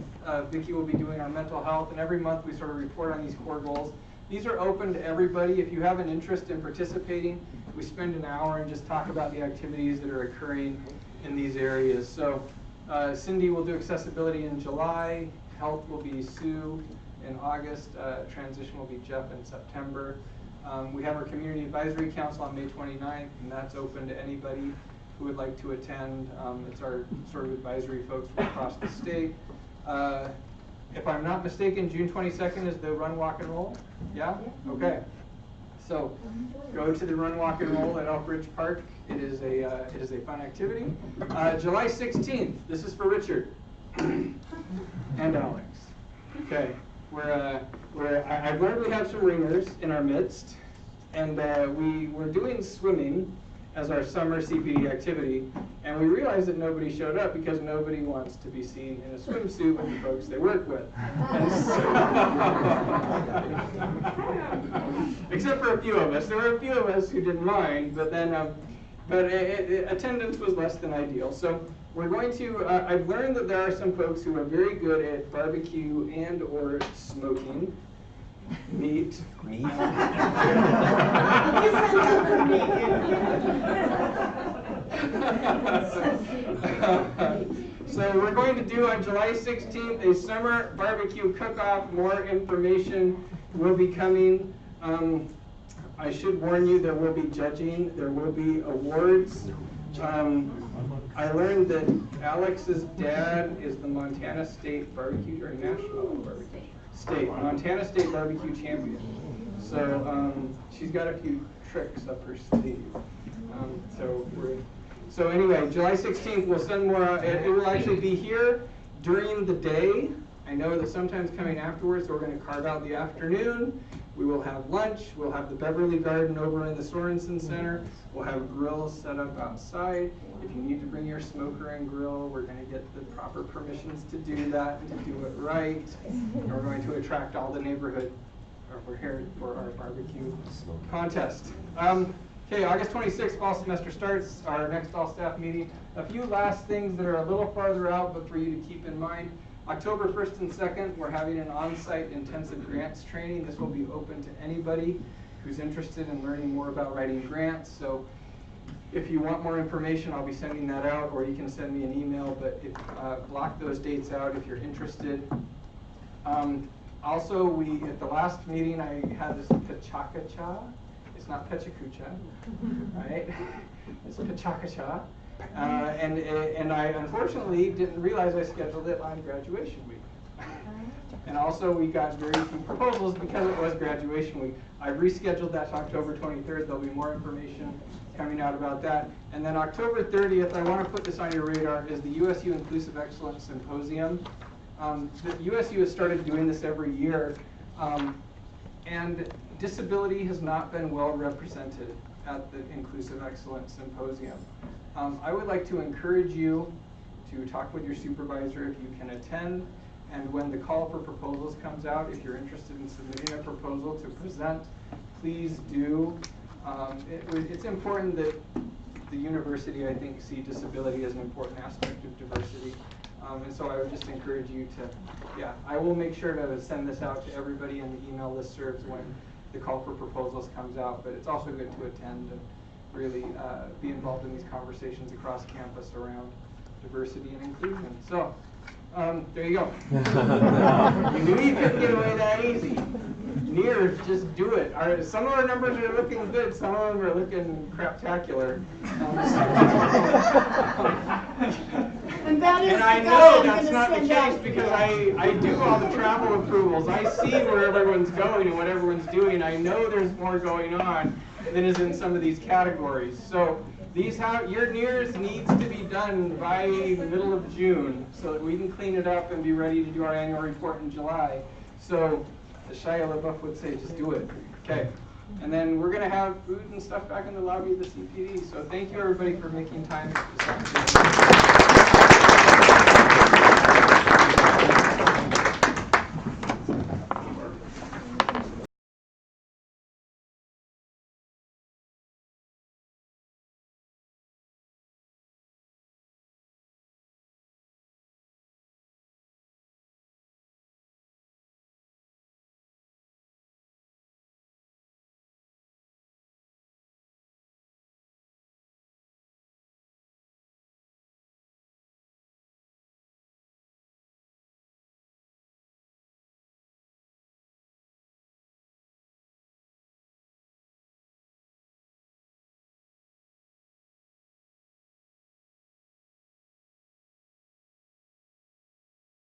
Vicki will be doing our mental health, and every month we sort of report on these core goals. These are open to everybody. If you have an interest in participating, we spend an hour and just talk about the activities that are occurring in these areas. So Cindy will do accessibility in July, health will be Sue in August, transition will be Jeff in September. We have our Community Advisory Council on May 29th, and that's open to anybody who would like to attend. It's our sort of advisory folks from across the state. If I'm not mistaken, June 22nd is the Run, Walk, and Roll? Yeah? Okay. So go to the Run, Walk, and Roll at Elk Ridge Park. It is a fun activity. July 16th, this is for Richard and Alex. Okay. I've learned we have some ringers in our midst, and we were doing swimming as our summer CPD activity, and we realized that nobody showed up because nobody wants to be seen in a swimsuit with the folks they work with. Except for a few of us. There were a few of us who didn't mind, but then attendance was less than ideal. So we're going to, I've learned that there are some folks who are very good at barbecue and or smoking meat. Meat? So we're going to do on July 16th a summer barbecue cook-off. More information will be coming. I should warn you, there will be judging, there will be awards. I learned that Alex's dad is the Montana State barbecue, or national barbecue, Montana State barbecue champion. So she's got a few tricks up her sleeve. So anyway, July 16th, we'll send more out. It will actually be here during the day. I know that sometimes coming afterwards, so we're going to carve out the afternoon. We will have lunch. We'll have the Beverly Garden over in the Sorensen Center. We'll have grills set up outside. If you need to bring your smoker and grill, we're going to get the proper permissions to do that and to do it right. And we're going to attract all the neighborhood. We're here for our barbecue contest. Okay, August 26th, fall semester starts, our next all-staff meeting. A few last things that are a little farther out, but for you to keep in mind. October 1st and 2nd, we're having an on-site intensive grants training. This will be open to anybody who's interested in learning more about writing grants. So if you want more information, I'll be sending that out, or you can send me an email, but block those dates out if you're interested. Also, at the last meeting, I had this Pachakacha. It's not Pechakucha, right? It's Pachakacha. And I unfortunately didn't realize I scheduled it on graduation week. And also we got very few proposals because it was graduation week. I've rescheduled that to October 23rd. There'll be more information coming out about that. And then October 30th, I want to put this on your radar, is the USU Inclusive Excellence Symposium. The USU has started doing this every year. And disability has not been well represented at the Inclusive Excellence Symposium. I would like to encourage you to talk with your supervisor if you can attend, and when the call for proposals comes out, if you're interested in submitting a proposal to present, please do. It's important that the university, I think, see disability as an important aspect of diversity. And so I would just encourage you to, I will make sure to send this out to everybody in the email listservs when the call for proposals comes out, but it's also good to attend and really be involved in these conversations across campus around diversity and inclusion. So, there you go. You knew you couldn't get away that easy. NEARS, just do it. Some of our numbers are looking good, some of them are looking craptacular. And I know that's not the case because I do all the travel approvals. I see where everyone's going and what everyone's doing. I know there's more going on than is in some of these categories. So your NEARS needs to be done by the middle of June so that we can clean it up and be ready to do our annual report in July. So as Shia LaBeouf would say, just do it. Okay. And then we're going to have food and stuff back in the lobby of the CPD. So thank you everybody for making time this afternoon.